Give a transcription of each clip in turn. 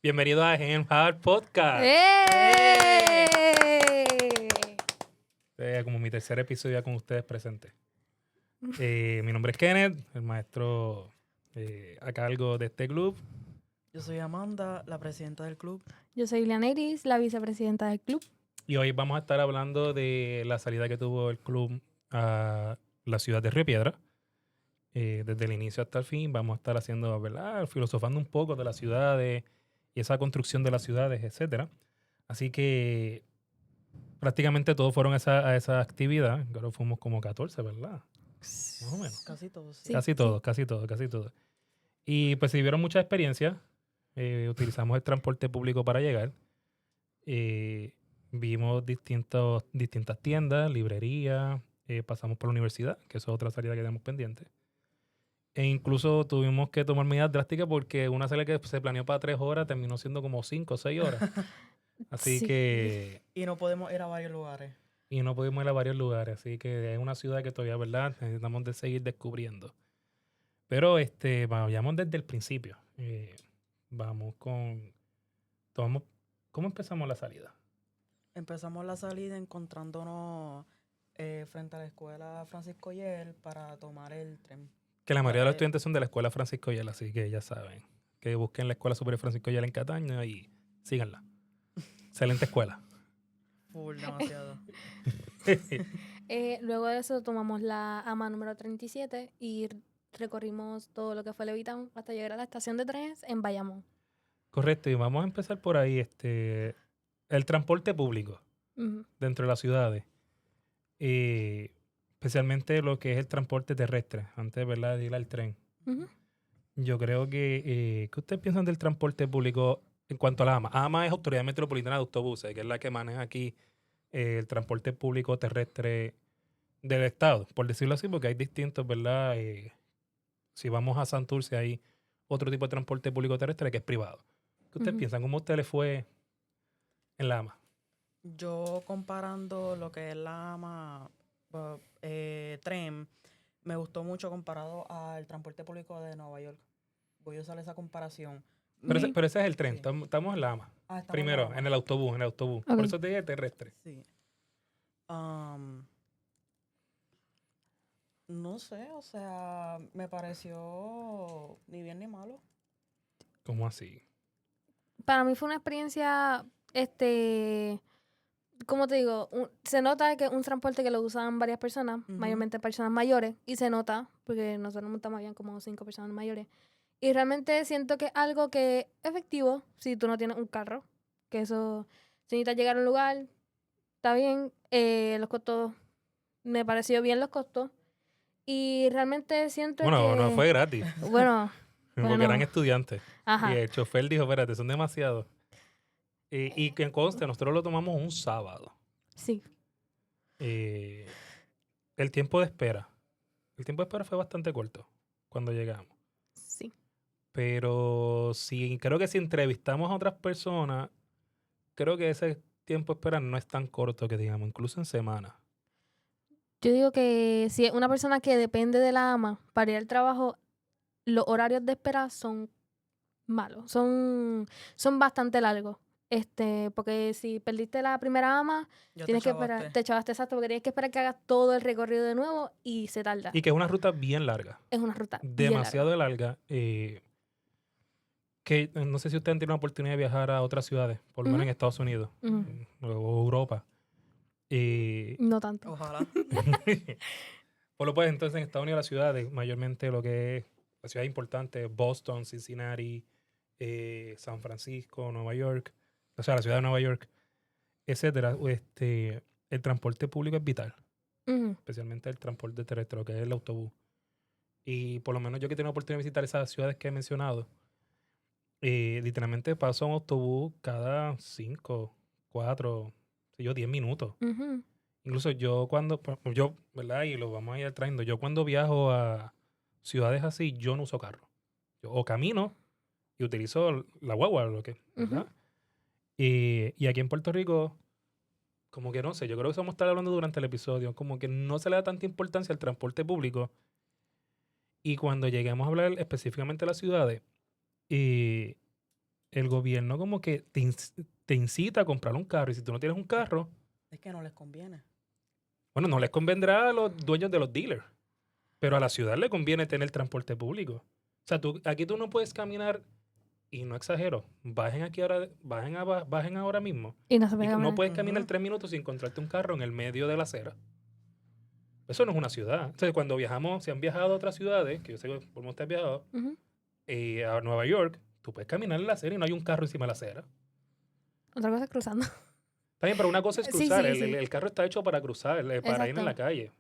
Bienvenido a Gen Hard Podcast. Como mi tercer episodio ya con ustedes presentes. Mi nombre es Kenneth, el maestro a cargo de este club. Yo soy Amanda, la presidenta del club. Yo soy Lianeris, la vicepresidenta del club. Y hoy vamos a estar hablando de la salida que tuvo el club a la ciudad de Río Piedra. Desde el inicio hasta el fin vamos a estar haciendo, ¿verdad? Filosofando un poco de las ciudades y esa construcción de las ciudades, etcétera. Así que prácticamente todos fueron a esa actividad. Creo que fuimos como 14, ¿verdad? Más o menos. Casi todos. Sí. Casi todos. Y pues se vivieron muchas experiencias. Utilizamos el transporte público para llegar. Vimos distintas tiendas, librerías. Pasamos por la universidad, que eso es otra salida que tenemos pendiente. E incluso tuvimos que tomar medidas drásticas porque una salida que se planeó para 3 horas terminó siendo como 5 o 6 horas. Así Sí. que... Y no podemos ir a varios lugares. Y no pudimos ir a varios lugares. Así que es una ciudad que todavía, ¿verdad? Necesitamos de seguir descubriendo. Pero vayamos desde el principio. Vamos con... ¿Cómo empezamos la salida? Empezamos la salida encontrándonos frente a la escuela Francisco Yel para tomar el tren. Que la mayoría de los estudiantes son de la escuela Francisco Yel, así que ya saben. Que busquen la escuela superior Francisco Yel en Cataño y síganla. Excelente escuela. Full, demasiado. Luego de eso tomamos la AMA número 37 y recorrimos todo lo que fue Levitown hasta llegar a la estación de trenes en Bayamón. Correcto, y vamos a empezar por ahí. El transporte público Ujú. dentro de las ciudades. Especialmente lo que es el transporte terrestre, antes, ¿verdad?, de ir al tren. Ujú. Yo creo que... ¿Qué ustedes piensan del transporte público en cuanto a la AMA? AMA es Autoridad Metropolitana de Autobuses, que es la que maneja aquí el transporte público terrestre del estado, por decirlo así, porque hay distintos, ¿verdad? Si vamos a Santurce hay otro tipo de transporte público terrestre que es privado. ¿Qué ustedes Ujú. piensan? ¿Cómo a usted le fue en la AMA? Yo comparando lo que es la AMA tren, me gustó mucho comparado al transporte público de Nueva York. Voy a usar esa comparación. Pero, Sí. pero ese es el tren, Sí. estamos en la AMA. Estamos Primero, en la en AMA. el autobús. Ok. Por eso te dije terrestre. Sí. No sé, o sea, me pareció ni bien ni malo. ¿Cómo así? Para mí fue una experiencia, como te digo, se nota que es un transporte que lo usan varias personas, Ujú. mayormente personas mayores, y se nota, porque nosotros montamos bien como 5 personas mayores. Y realmente siento que es algo que es efectivo si tú no tienes un carro, que eso, si necesitas llegar a un lugar, está bien. Los costos, me pareció bien los costos. Y realmente siento Bueno, que... no fue gratis, Bueno, porque bueno, eran estudiantes. ajá. Y el chofer dijo, espérate, son demasiados. Y que conste, nosotros lo tomamos un sábado. Sí. Eh, el tiempo de espera. El tiempo de espera fue bastante corto cuando llegamos. Sí. Pero creo que si entrevistamos a otras personas, creo que ese tiempo de espera no es tan corto que digamos, incluso en semanas. Yo digo que si es una persona que depende de la AMA para ir al trabajo, los horarios de espera son malos, son bastante largos. Porque si perdiste la primera AMA, Ya tienes te que esperar, chavaste. te echaste exacto, porque tienes que esperar que hagas todo el recorrido de nuevo y se tarda. Y que es una ruta bien larga. Es una ruta bien Demasiado larga. larga. Que no sé si ustedes han tenido la oportunidad de viajar a otras ciudades, por lo menos en Estados Unidos Ujú. o Europa. No tanto. Ojalá. Por lo pues entonces en Estados Unidos las ciudades, mayormente lo que es las ciudades importantes, Boston, Cincinnati, San Francisco, Nueva York, o sea, la ciudad de Nueva York, etcétera, el transporte público es vital, Ujú. especialmente el transporte terrestre, lo que es el autobús. Y por lo menos yo que he tenido la oportunidad de visitar esas ciudades que he mencionado, literalmente paso un autobús cada 5, 4, 10 minutos. Ujú. Incluso yo, ¿verdad? Y lo vamos a ir trayendo. Yo cuando viajo a ciudades así, yo no uso carro. Yo o camino y utilizo la guagua, ¿verdad? Y aquí en Puerto Rico, como que no sé, yo creo que eso vamos a estar hablando durante el episodio, como que no se le da tanta importancia al transporte público. Y cuando lleguemos a hablar específicamente de las ciudades, el gobierno como que te incita a comprar un carro. Y si tú no tienes un carro, Es que no les conviene. bueno, no les convendrá a los dueños de los dealers. Pero a la ciudad le conviene tener transporte público. O sea, aquí tú no puedes caminar, y no exagero, bajen ahora mismo. Y no se Y puede no caminar. puedes caminar Ujú. 3 minutos sin encontrarte un carro en el medio de la acera. Eso no es una ciudad. Entonces, cuando viajamos, si han viajado a otras ciudades, que yo sé que por lo menos te has viajado, Ujú. a Nueva York, tú puedes caminar en la acera y no hay un carro encima de la acera. Otra cosa es cruzando. Está bien, pero una cosa es Sí, cruzar. sí, El, sí. el carro está hecho para cruzar, para ir en la Exacto. calle.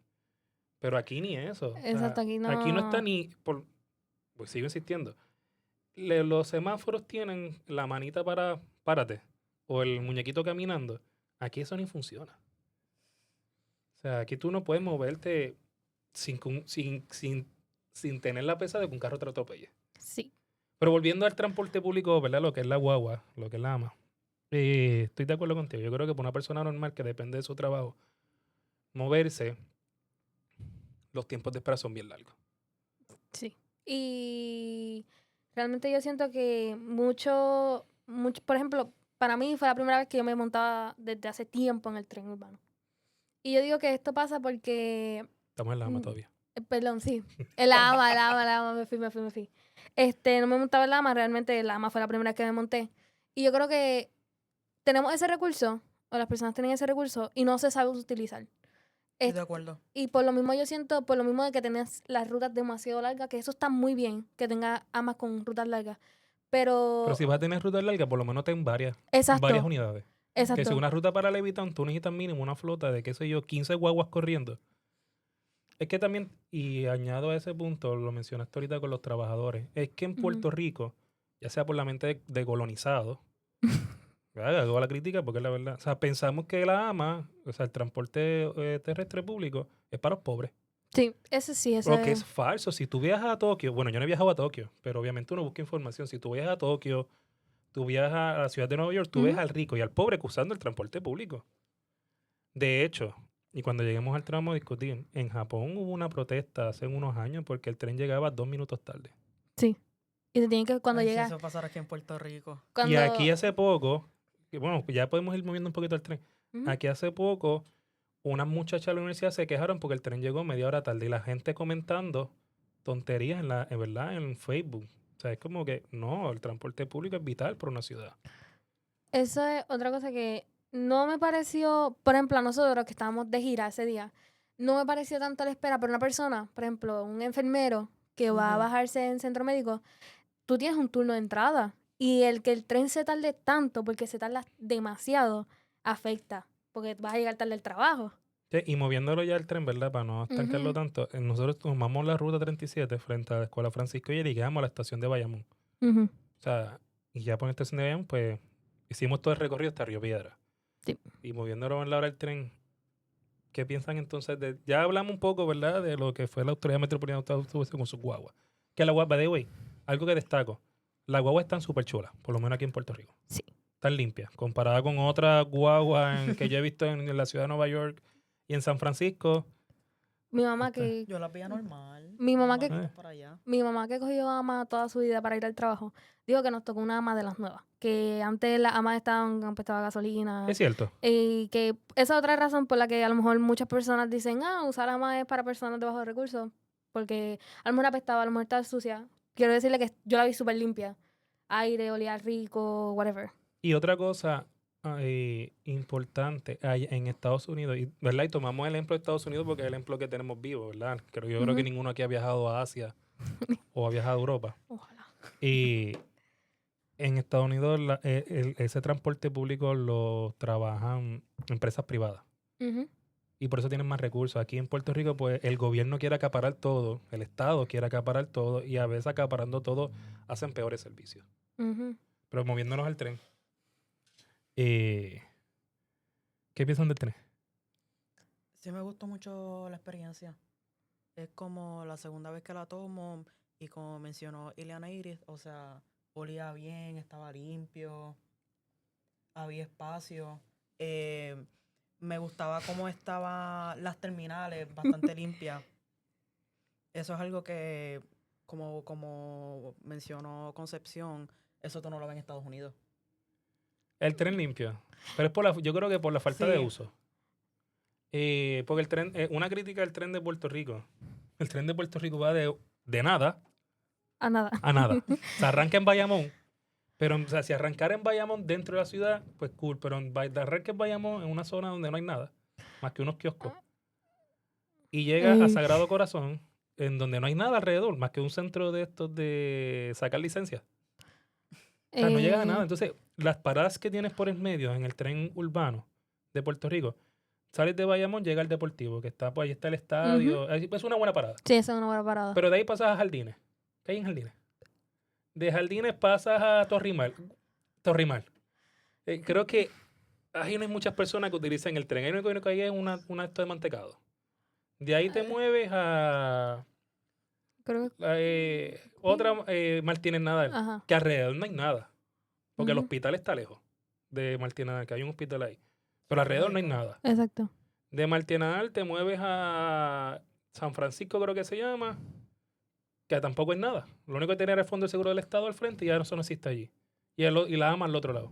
Pero aquí ni eso. O sea, Exacto, aquí aquí no está no. ni pues sigo insistiendo. Los semáforos tienen la manita para párate o el muñequito caminando. Aquí eso ni funciona. O sea, aquí tú no puedes moverte sin tener la pesa de que un carro te atropelle. Sí. Pero volviendo al transporte público, ¿verdad? Lo que es la guagua, lo que es la AMA. Estoy de acuerdo contigo. Yo creo que para una persona normal que depende de su trabajo, moverse, los tiempos de espera son bien largos. Sí. Y realmente yo siento que por ejemplo, para mí fue la primera vez que yo me montaba desde hace tiempo en el tren urbano. Y yo digo que esto pasa porque, Estamos en la AMA todavía. perdón, sí, el ama, me fui. No me montaba el ama, realmente el ama fue la primera vez que me monté. Y yo creo que tenemos ese recurso, o las personas tienen ese recurso, y no se sabe utilizar. Estoy de acuerdo. Y por lo mismo yo siento, por lo mismo de que tenés las rutas demasiado largas, que eso está muy bien, que tenga amas con rutas largas. Pero Pero, si vas a tener rutas largas, por lo menos ten varias exacto, unidades. Que si exacto. una ruta para Levitown, tú necesitas mínimo una flota de, qué sé yo, 15 guaguas corriendo. Es que también, y añado a ese punto, lo mencionaste ahorita con los trabajadores, es que en Puerto Rico, ya sea por la mente de colonizado, hago la crítica porque es la verdad. O sea, pensamos que la AMA, o sea, el transporte terrestre público, es para los pobres. Sí, ese sí, Lo que ese. es falso. Si tú viajas a Tokio, bueno, yo no he viajado a Tokio, pero obviamente uno busca información. Si tú viajas a Tokio, tú viajas a la ciudad de Nueva York, tú ves Ujú. al rico y al pobre usando el transporte público. De hecho, y cuando lleguemos al tramo a discutir, en Japón hubo una protesta hace unos años porque el tren llegaba 2 minutos tarde. Sí. Y te tienen que, cuando Ay, si llega, eso pasara aquí en Puerto Rico. Y aquí cuando. hace poco, que bueno, pues ya podemos ir moviendo un poquito el tren. Ujú. Aquí hace poco, unas muchachas de la universidad se quejaron porque el tren llegó media hora tarde y la gente comentando tonterías en verdad, en Facebook. O sea, es como que no, el transporte público es vital para una ciudad. Eso es otra cosa que no me pareció, por ejemplo, a nosotros que estábamos de gira ese día, no me pareció tanto la espera, pero una persona, por ejemplo, un enfermero que va a Ujú. bajarse en centro médico, tú tienes un turno de entrada y el que el tren se tarde tanto, porque se tarda demasiado, afecta, porque vas a llegar tarde al trabajo. Sí, y moviéndolo ya el tren, ¿verdad? Para no estancarlo Ujú, tanto, nosotros tomamos la ruta 37 frente a la Escuela Francisco y llegamos a la estación de Bayamón. ujú, O sea, y ya por la estación de Bayamón, pues hicimos todo el recorrido hasta Río Piedra. sí. Y moviéndolo en la hora del tren, ¿qué piensan entonces de...? Ya hablamos un poco, ¿verdad? De lo que fue la Autoridad Metropolitana de Autobuses con sus guaguas. Que la guagua, by the way, algo que destaco, las guaguas están súper chulas, por lo menos aquí en Puerto Rico. Sí. Están limpias, comparada con otras guaguas que yo he visto en la ciudad de Nueva York y en San Francisco. Mi mamá Está- que, Yo las veía normal. mi mamá que, Eh, Normalitas para allá. mi mamá que cogió ama toda su vida para ir al trabajo, dijo que nos tocó una ama de las nuevas, que antes las amas estaban, apestaba gasolina, es cierto. y que esa es otra razón por la que a lo mejor muchas personas dicen, usar ama es para personas de bajos recursos, porque a lo mejor apestaba, a lo mejor estaba sucia. Quiero decirle que yo la vi súper limpia, aire, olía rico, whatever. Y otra cosa importante en Estados Unidos, ¿verdad? Y tomamos el ejemplo de Estados Unidos porque es el ejemplo que tenemos vivo, ¿verdad? Yo creo que Ujú. ninguno aquí ha viajado a Asia o ha viajado a Europa. Ojalá. Y en Estados Unidos ese transporte público lo trabajan empresas privadas. Ujú, Y por eso tienen más recursos. Aquí en Puerto Rico, pues el gobierno quiere acaparar todo, el Estado quiere acaparar todo y a veces acaparando todo hacen peores servicios. ujú. Pero moviéndonos al tren. eh, ¿Qué piensan del tren? Sí me gustó mucho la experiencia. Es como la segunda vez que la tomo y como mencionó Ileana Iris, o sea, olía bien, estaba limpio, había espacio. Me gustaba cómo estaban las terminales, bastante limpias. Eso es algo que, como mencionó Concepción, Eso tú no lo ves en Estados Unidos. El tren limpio. Pero es yo creo que por la falta Sí. de uso. Porque el tren, una crítica del tren de Puerto Rico. El tren de Puerto Rico va de nada A nada. a nada. Se arranca en Bayamón. Pero o sea, si arrancara en Bayamón dentro de la ciudad, pues cool. Pero arranca en Bayamón en una zona donde no hay nada. Más que unos kioscos. Y llega a Sagrado Corazón, en donde no hay nada alrededor. Más que un centro de estos de sacar licencias. O sea, no llega a nada. Entonces, las paradas que tienes por el medio en el tren urbano de Puerto Rico, sales de Bayamón, llega al Deportivo, que está, pues ahí está el estadio. Es una buena parada. Sí, esa es una buena parada. Pero de ahí pasas a Jardines. ¿Qué hay en Jardines? De Jardines pasas a Torrimal. Creo que ahí no hay muchas personas que utilizan el tren. Ahí lo único que hay es una esto de mantecado. De ahí te mueves a Creo que... otra Martínez Nadal. Ajá. Que alrededor no hay nada. Porque el Ujú. hospital está lejos de Martínez Nadal, que hay un hospital ahí. Pero alrededor no hay nada. Exacto. De Martínez Nadal te mueves a San Francisco, creo que se llama, que tampoco es nada. Lo único que tiene era el Fondo de Seguro del Estado al frente y ya eso no existe allí. Y la AMA al otro lado.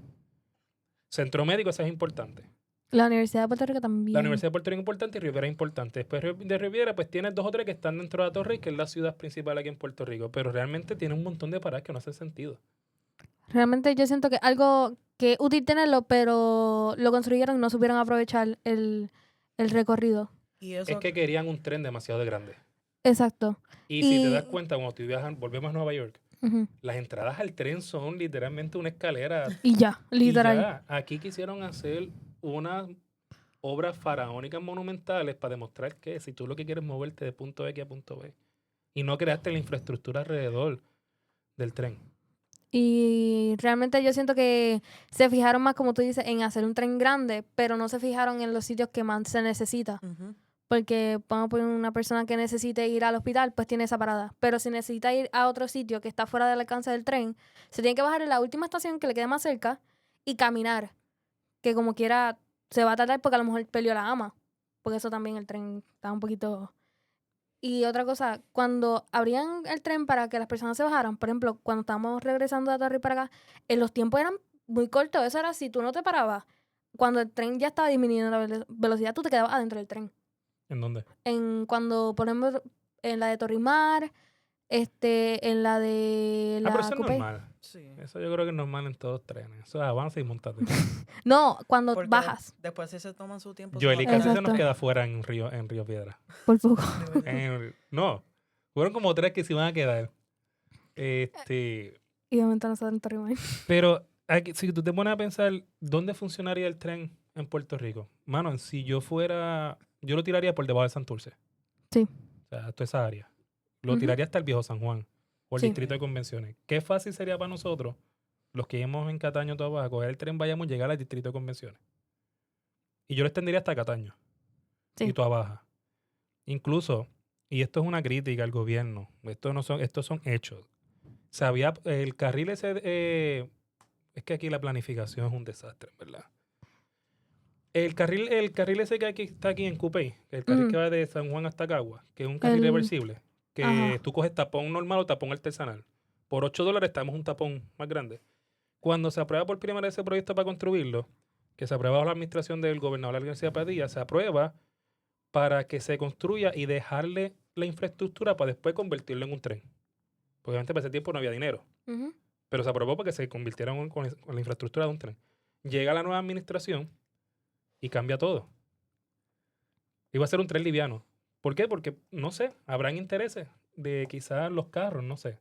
Centro médico, eso es importante. La Universidad de Puerto Rico también. La Universidad de Puerto Rico es importante y Riviera es importante. Después de Riviera, pues tienes 2 o 3 que están dentro de la Torre, que es la ciudad principal aquí en Puerto Rico. Pero realmente tiene un montón de paradas que no hacen sentido. Realmente yo siento que algo que es útil tenerlo, pero lo construyeron y no supieron aprovechar el recorrido. Y eso, Es que querían un tren demasiado grande. Exacto. Y si te Y- das cuenta, cuando tú viajas, volvemos a Nueva York, Ujú. las entradas al tren son literalmente una escalera. Y ya, Y literal. ya, aquí quisieron hacer unas obras faraónicas monumentales para demostrar que si tú lo que quieres es moverte de punto X a punto B y no creaste la infraestructura alrededor del tren. Y realmente yo siento que se fijaron más, como tú dices, en hacer un tren grande, pero no se fijaron en los sitios que más se necesita. ujú, Porque vamos a poner una persona que necesite ir al hospital, pues tiene esa parada. Pero si necesita ir a otro sitio que está fuera del alcance del tren, se tiene que bajar en la última estación que le quede más cerca y caminar. Que como quiera se va a tardar porque a lo mejor perdió la ama. Porque eso también el tren está un poquito... Y otra cosa, cuando abrían el tren para que las personas se bajaran, por ejemplo, cuando estábamos regresando de Torrey para acá, los tiempos eran muy cortos. Eso era si tú no te parabas. Cuando el tren ya estaba disminuyendo la velocidad, tú te quedabas adentro del tren. ¿En dónde? Cuando ponemos en la de Torrimar, en la de la pero eso es Coupé. normal. sí. Eso yo creo que es normal en todos los trenes. Eso es avanza y montate. No, cuando Porque bajas, Después sí se toman su tiempo. Joel y se van a casi se nos Exacto. queda fuera en Río Piedra. por poco. No, fueron como 3 que se iban a quedar. Y de momento nosotros en Torrimar. Pero si tú te pones a pensar, ¿dónde funcionaría el tren en Puerto Rico? Mano, si yo fuera, yo lo tiraría por debajo de Santurce. Sí. O sea, toda esa área. Lo Ujú. tiraría hasta el Viejo San Juan o el Sí. Distrito de Convenciones. Qué fácil sería para nosotros, los que íbamos en Cataño, todo abajo, coger el tren, vayamos, llegar al Distrito de Convenciones. Y yo lo extendería hasta Cataño. Sí. Y toda baja. Incluso, y esto es una crítica al gobierno, estos son hechos. Sabía, el carril ese, es que aquí la planificación es un desastre, ¿verdad? El carril ese que está aquí en Cupey, el carril que va de San Juan hasta Cagua, que es un carril reversible, que Ajá. tú coges tapón normal o tapón artesanal. Por $8 estamos un tapón más grande. Cuando se aprueba por primera vez ese proyecto para construirlo, que se aprueba bajo la administración del gobernador García Padilla, se aprueba para que se construya y dejarle la infraestructura para después convertirlo en un tren. Porque obviamente para ese tiempo no había dinero. Ujú. Pero se aprobó para que se convirtiera con la infraestructura de un tren. Llega la nueva administración y cambia todo. Iba a ser un tren liviano. ¿Por qué? Porque, no sé, habrán intereses de quizás los carros, no sé.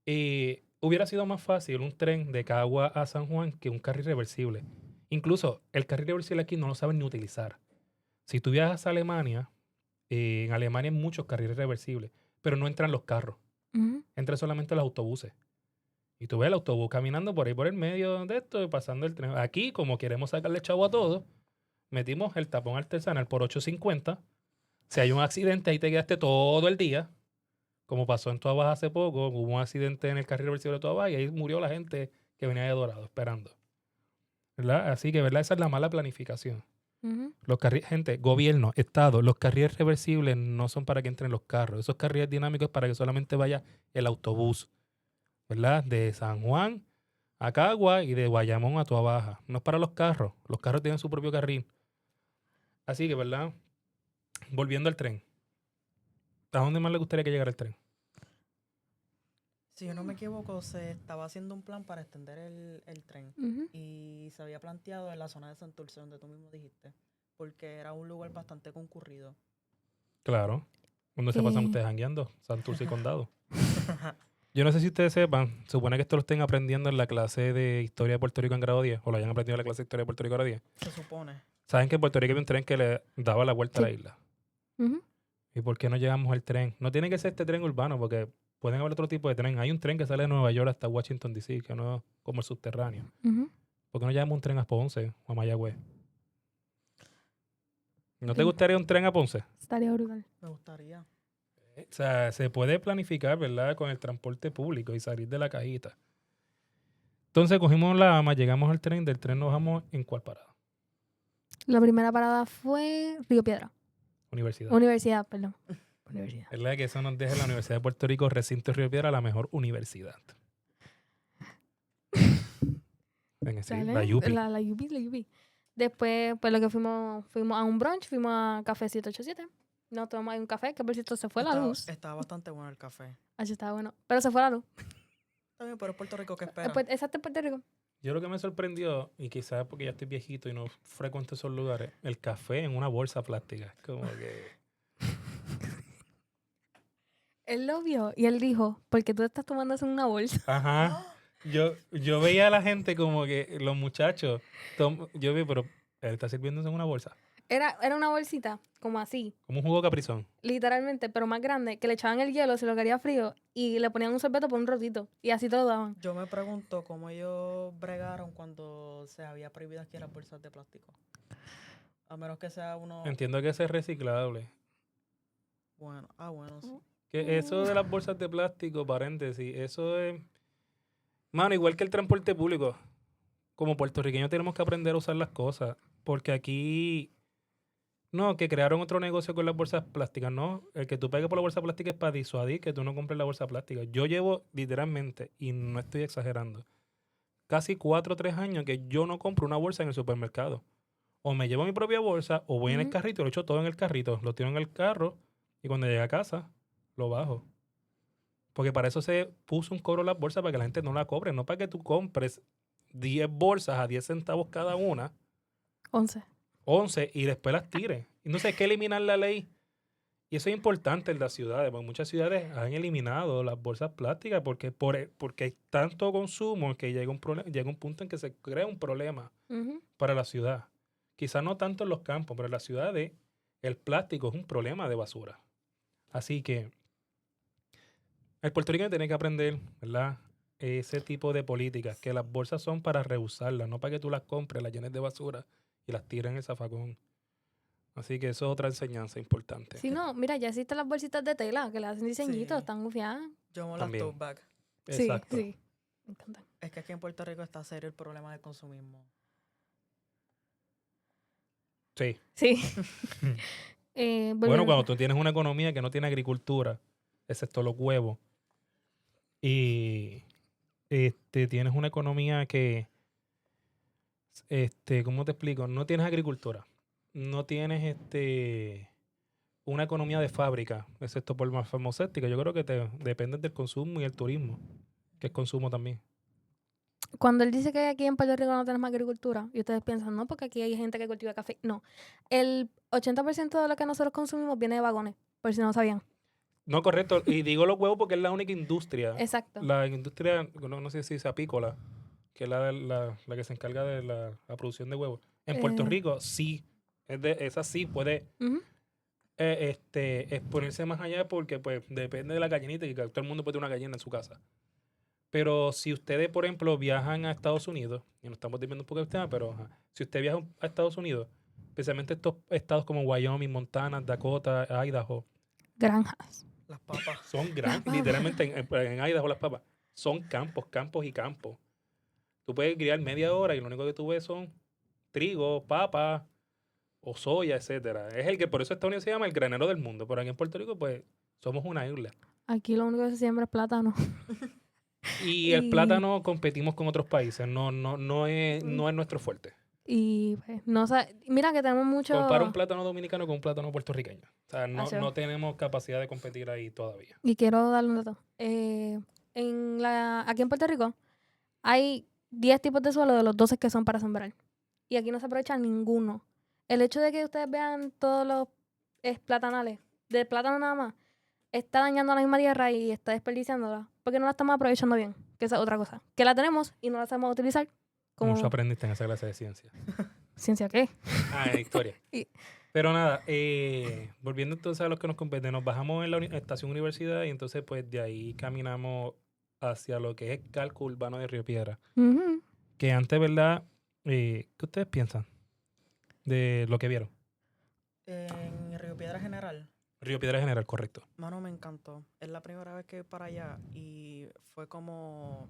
Y hubiera sido más fácil un tren de Cagua a San Juan que un carril reversible. Incluso el carril reversible aquí no lo saben ni utilizar. Si tú viajas a Alemania, en Alemania hay muchos carriles reversibles, pero no entran los carros. Ujú. Entran solamente los autobuses. Y tú ves el autobús caminando por ahí por el medio de esto y pasando el tren. Aquí, como queremos sacarle chavo a todo, metimos el tapón artesanal por $8.50. Si hay un accidente, ahí te quedaste todo el día. Como pasó en Toa Baja hace poco, hubo un accidente en el carril reversible de Toa Baja y ahí murió la gente que venía de Dorado esperando. ¿Verdad? Así que, ¿verdad? Esa es la mala planificación. Ujú. Gente, gobierno, Estado, los carriles reversibles no son para que entren los carros. Esos carriles dinámicos es para que solamente vaya el autobús. ¿verdad? De San Juan a Cagua y de Guayamón a Toa Baja. No es para los carros. Los carros tienen su propio carril. Así que, ¿verdad? Volviendo al tren. ¿A dónde más le gustaría que llegara el tren? Si yo no me equivoco, se estaba haciendo un plan para extender el tren. Ujú. Y se había planteado en la zona de Santurce, donde tú mismo dijiste. Porque era un lugar bastante concurrido. Claro. ¿Dónde se pasan Eh. ustedes jangueando? Santurce y Condado. Yo no sé si ustedes sepan, supone que esto lo estén aprendiendo en la clase de Historia de Puerto Rico en grado 10, o lo hayan aprendido en la clase de Historia de Puerto Rico en grado 10. Se supone. ¿Saben que en Puerto Rico había un tren que le daba la vuelta a la Sí. isla? Ujú. ¿Y por qué no llegamos al tren? No tiene que ser este tren urbano, porque pueden haber otro tipo de tren. Hay un tren que sale de Nueva York hasta Washington, D.C., que no es como el subterráneo. Ujú. ¿Por qué no llevamos un tren a Ponce o a Mayagüez? ¿No te Sí. gustaría un tren a Ponce? Estaría brutal. Me gustaría. O sea, se puede planificar, ¿verdad? Con el transporte público y salir de la cajita. Entonces cogimos la AMA, llegamos al tren, del tren nos vamos ¿en cuál parada? La primera parada fue Río Piedra. Universidad. Universidad, perdón. Universidad. ¿Verdad? Que eso nos deja la Universidad de Puerto Rico, recinto Río Piedra, la mejor universidad. Venga, sí, ¿Sale? la UPI. La UPI. Después, pues lo que fuimos a un brunch, fuimos a Café 787. Nos tomamos ahí un café, que por cierto se fue la luz. Estaba bastante bueno el café. Así estaba bueno. Pero se fue la luz. Está bien, pero es Puerto Rico, ¿qué espera? Pues, exacto, en Puerto Rico. Yo lo que me sorprendió, y quizás porque ya estoy viejito y no frecuento esos lugares, el café en una bolsa plástica. Como que... Él lo vio y él dijo, porque tú estás tomando eso en una bolsa. Ajá. Yo veía a la gente como que los muchachos, yo vi, pero él está sirviéndose en una bolsa. Era una bolsita, como así, Como un jugo caprizón. literalmente, pero más grande, que le echaban el hielo si lo quería frío y le ponían un sorbeto por un rotito. Y así te lo daban. Yo me pregunto cómo ellos bregaron cuando se había prohibido aquí las bolsas de plástico. A menos que sea uno... Entiendo que ese es reciclable. Bueno, sí. Que eso de las bolsas de plástico, paréntesis, eso es... Mano, igual que el transporte público. Como puertorriqueños tenemos que aprender a usar las cosas. Porque aquí... No, que crearon otro negocio con las bolsas plásticas, ¿no? El que tú pegues por la bolsa plástica es para disuadir que tú no compres la bolsa plástica. Yo llevo literalmente, y no estoy exagerando, casi 4 o 3 años que yo no compro una bolsa en el supermercado. O me llevo mi propia bolsa, o voy en el Ujú. carrito, lo echo todo en el carrito, lo tiro en el carro, y cuando llegue a casa, lo bajo. Porque para eso se puso un cobro en las bolsas, para que la gente no la cobre, no para que tú compres 10 bolsas a 10 centavos cada una, 11. 11, y después las tires. Entonces hay que eliminar la ley. Y eso es importante en las ciudades, porque muchas ciudades han eliminado las bolsas plásticas porque hay tanto consumo que llega un punto en que se crea un problema Ujú. para la ciudad. Quizás no tanto en los campos, pero en las ciudades el plástico es un problema de basura. Así que el puertorriqueño tiene que aprender, ¿verdad? Ese tipo de políticas, que las bolsas son para reusarlas, no para que tú las compres, las llenes de basura y las tires en el zafacón. Así que eso es otra enseñanza importante. Si no, mira, ya existen las bolsitas de tela que le hacen diseñitos, Sí. están gufiadas. Yo amo las También. tote bag. Exacto. Sí, sí. Me encantan. Es que aquí en Puerto Rico está serio el problema del consumismo. Sí. Sí. Bueno, volviendo- cuando tú tienes una economía que no tiene agricultura, excepto los huevos, y tienes una economía que, ¿cómo te explico? No tienes agricultura, no tienes una economía de fábrica, excepto por más farmacéutica. Yo creo que dependes del consumo y el turismo, que es consumo también. Cuando él dice que aquí en Puerto Rico no tenemos agricultura, y ustedes piensan, no, porque aquí hay gente que cultiva café. No. El 80% de lo que nosotros consumimos viene de vagones, por si no sabían. No, correcto. Y digo los huevos porque es la única industria. Exacto. La industria, no sé si es apícola, que es la que se encarga de la producción de huevos. En Puerto Eh. Rico, sí. Esa sí puede Ujú. exponerse más allá porque pues depende de la gallinita y que todo el mundo puede tener una gallina en su casa. Pero si ustedes, por ejemplo, viajan a Estados Unidos, y nos estamos desviando un poco del tema, pero si usted viaja a Estados Unidos, especialmente estos estados como Wyoming, Montana, Dakota, Idaho, Granjas. Las papas. son grandes, literalmente en Idaho las papas, son campos, campos y campos. Tú puedes criar media hora y lo único que tú ves son trigo, papa o soya, etcétera. Es el que por eso Estados Unidos se llama el granero del mundo, pero aquí en Puerto Rico pues somos una isla. Aquí lo único que se siembra es plátano. Y el Y- plátano competimos con otros países, no es nuestro fuerte. Y pues, no sé, mira que tenemos mucho... Compara un plátano dominicano con un plátano puertorriqueño. O sea, Acho. no tenemos capacidad de competir ahí todavía. Y quiero darle un dato. Aquí en Puerto Rico hay 10 tipos de suelo de los 12 que son para sembrar. Y aquí no se aprovecha ninguno. El hecho de que ustedes vean todos los platanales, de plátano nada más, está dañando la misma tierra y está desperdiciándola. Porque no la estamos aprovechando bien. Que esa es otra cosa. Que la tenemos y no la sabemos utilizar como... Mucho aprendiste en esa clase de ciencia. ¿Ciencia qué? Ah, en historia. Y- Pero nada, volviendo entonces a los que nos competen, nos bajamos en la estación universidad y entonces pues de ahí caminamos hacia lo que es cálculo urbano de Río Piedra. Ujú. Que antes, ¿verdad? ¿Qué ustedes piensan de lo que vieron? En Río Piedra General, Río Piedra General, correcto. mano, me encantó. Es la primera vez que voy para allá y fue como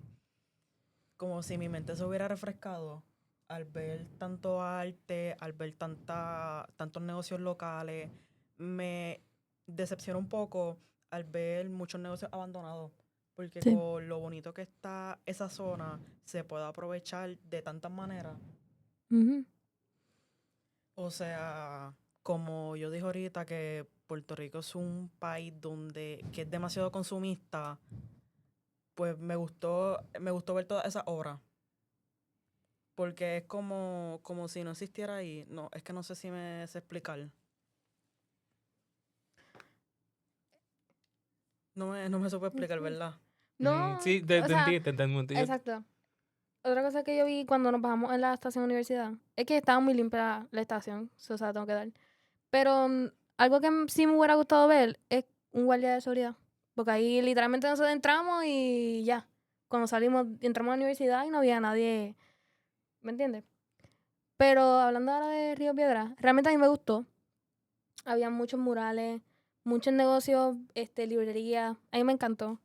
si mi mente se hubiera refrescado al ver tanto arte, al ver tantos negocios locales. Me decepcionó un poco al ver muchos negocios abandonados, porque Sí. con lo bonito que está esa zona, se puede aprovechar de tantas maneras. Ujú. O sea, como yo dije ahorita que Puerto Rico es un país que es demasiado consumista, pues me gustó ver todas esas obras. Porque es como si no existiera ahí. No, es que no sé si me sé explicar. No me supe explicar, Sí. ¿verdad? No, Sí, te o sea, entendí, te entendí. exacto. Otra cosa que yo vi cuando nos bajamos en la estación universidad es que estaba muy limpia la estación, o sea, tengo que dar. Pero algo que sí me hubiera gustado ver es un guardia de seguridad. Porque ahí literalmente nosotros entramos y ya. Cuando salimos, entramos a la universidad y no había nadie, ¿me entiendes? Pero hablando ahora de Río Piedra, realmente a mí me gustó. Había muchos murales, muchos negocios, librerías. A mí me encantó.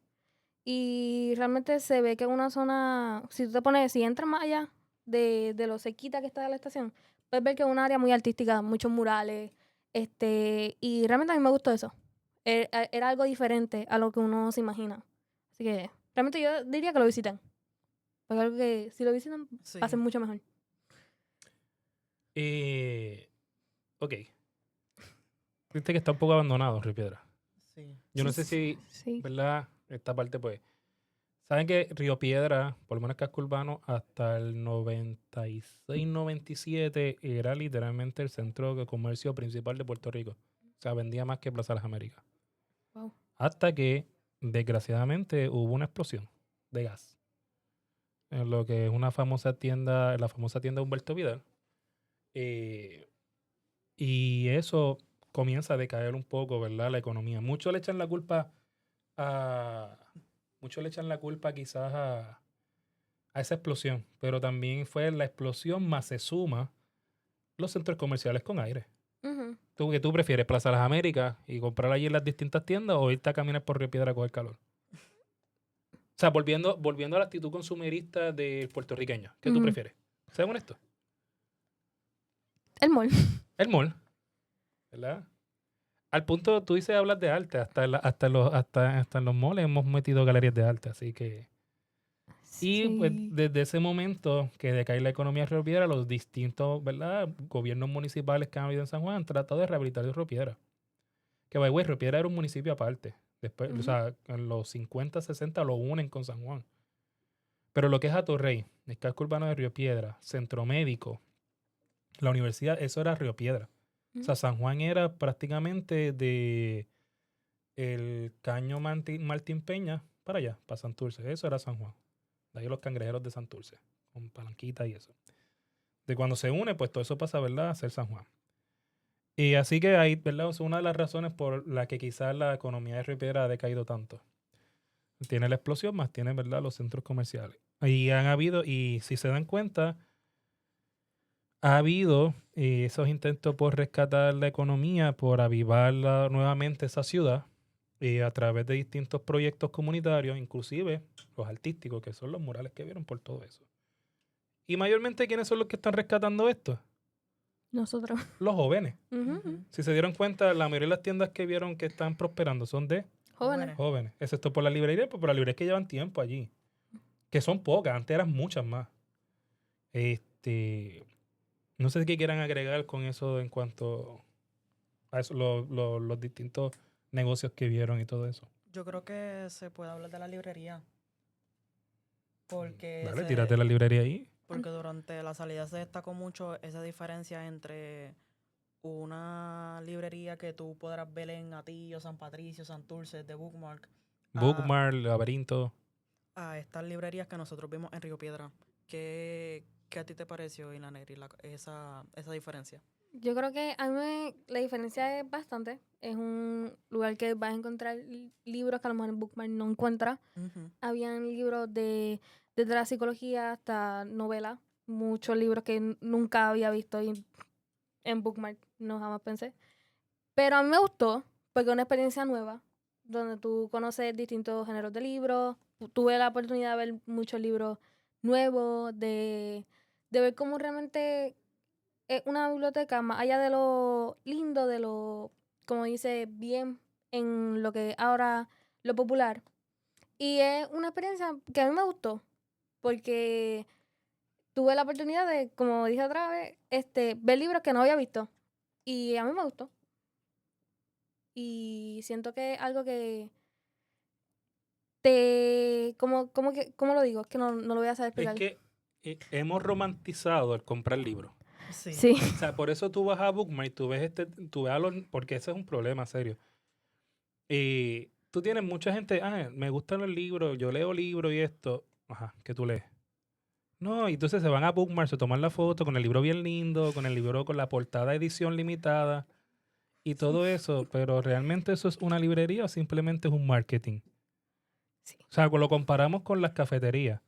Y realmente se ve que es una zona, si entras más allá de lo cerquita que está de la estación, puedes ver que es un área muy artística, muchos murales, y realmente a mí me gustó eso. Era algo diferente a lo que uno se imagina. Así que realmente yo diría que lo visiten. Porque algo que si lo visitan, Sí. va a ser mucho mejor. Ok. Viste que está un poco abandonado Río Piedra. Sí. Yo no sé si, Sí. ¿verdad? Esta parte, pues. Saben que Río Piedra, por lo menos casco urbano, hasta el 96, 97, era literalmente el centro de comercio principal de Puerto Rico. O sea, vendía más que Plaza Las Américas. Wow. Hasta que, desgraciadamente, hubo una explosión de gas. En lo que es la famosa tienda Humberto Vidal. Y eso comienza a decaer un poco, ¿verdad? La economía. Muchos le echan la culpa quizás a esa explosión, pero también fue la explosión más se suma los centros comerciales con aire. Ujú. ¿Qué tú prefieres? ¿Plaza Las Américas y comprar allí en las distintas tiendas o irte a caminar por Río Piedra a coger calor? O sea, volviendo a la actitud consumerista del puertorriqueño. ¿Qué tú Ujú. prefieres? Sean honestos. El mall. El mall, ¿verdad? Al punto, tú dices, hablas de arte. Hasta en los malls hemos metido galerías de arte, así que... Y pues Sí. desde ese momento que decae la economía de Río Piedra, los distintos, ¿verdad?, gobiernos municipales que han habido en San Juan han tratado de rehabilitar Río Piedra. Que, by the way, Río Piedra era un municipio aparte. Después, o Ujú. sea, en los 50, 60 lo unen con San Juan. Pero lo que es Atorrey, el casco urbano de Río Piedra, Centro Médico, la universidad, eso era Río Piedra. O sea, San Juan era prácticamente de el Caño Martín Peña para allá, para Santurce. Eso era San Juan. De ahí los cangrejeros de Santurce, con palanquita y eso. De cuando se une, pues todo eso pasa, ¿verdad?, a ser San Juan. Y así que ahí, ¿verdad?, es una de las razones por la que quizás la economía de Río Piedra ha decaído tanto. Tiene la explosión, más tiene, ¿verdad?, los centros comerciales. Y han habido, y si se dan cuenta, ha habido esos intentos por rescatar la economía, por avivar nuevamente esa ciudad a través de distintos proyectos comunitarios, inclusive los artísticos, que son los murales que vieron por todo eso. Y mayormente, ¿quiénes son los que están rescatando esto? Nosotros. Los jóvenes. Ujú. Ujú. Si se dieron cuenta, la mayoría de las tiendas que vieron que están prosperando son de Jóvenes. jóvenes, excepto por la librería, pues por las librerías que llevan tiempo allí. que son pocas, antes eran muchas más. No sé qué quieran agregar con eso en cuanto a eso, los distintos negocios que vieron y todo eso. Yo creo que se puede hablar de la librería. Porque, Dale, tírate la librería ahí. porque durante la salida se destacó mucho esa diferencia entre una librería que tú podrás ver en Atillo, San Patricio, Santurce, de Bookmark, Bookmark, Laberinto. a estas librerías que nosotros vimos en Río Piedra. ¿Qué a ti te pareció, Ilaneri, esa diferencia? Yo creo que a mí la diferencia es bastante. Es un lugar que vas a encontrar libros que a lo mejor en Bookmark no encuentras. Ujú. Habían libros desde la psicología hasta novelas. Muchos libros que nunca había visto en Bookmark, no jamás pensé. Pero a mí me gustó porque es una experiencia nueva, donde tú conoces distintos géneros de libros. Tuve la oportunidad de ver muchos libros nuevos, de ver cómo realmente es una biblioteca, más allá de lo lindo, de lo, como dice, bien en lo que ahora lo popular. Y es una experiencia que a mí me gustó, porque tuve la oportunidad de, como dije otra vez, ver libros que no había visto. Y a mí me gustó. Y siento que es algo que ¿cómo lo digo? Es que no lo voy a saber Es explicar. que hemos romantizado el comprar libros. Sí. Sí. O sea, por eso tú vas a Bookmark y tú ves porque ese es un problema serio. Y tú tienes mucha gente, me gustan los libros, yo leo libros y esto. Ajá, ¿qué tú lees? No, y entonces se van a Bookmark, se toman la foto con el libro bien lindo, con el libro con la portada edición limitada y todo eso, pero ¿realmente eso es una librería o simplemente es un marketing? Sí. O sea, lo comparamos con las cafeterías.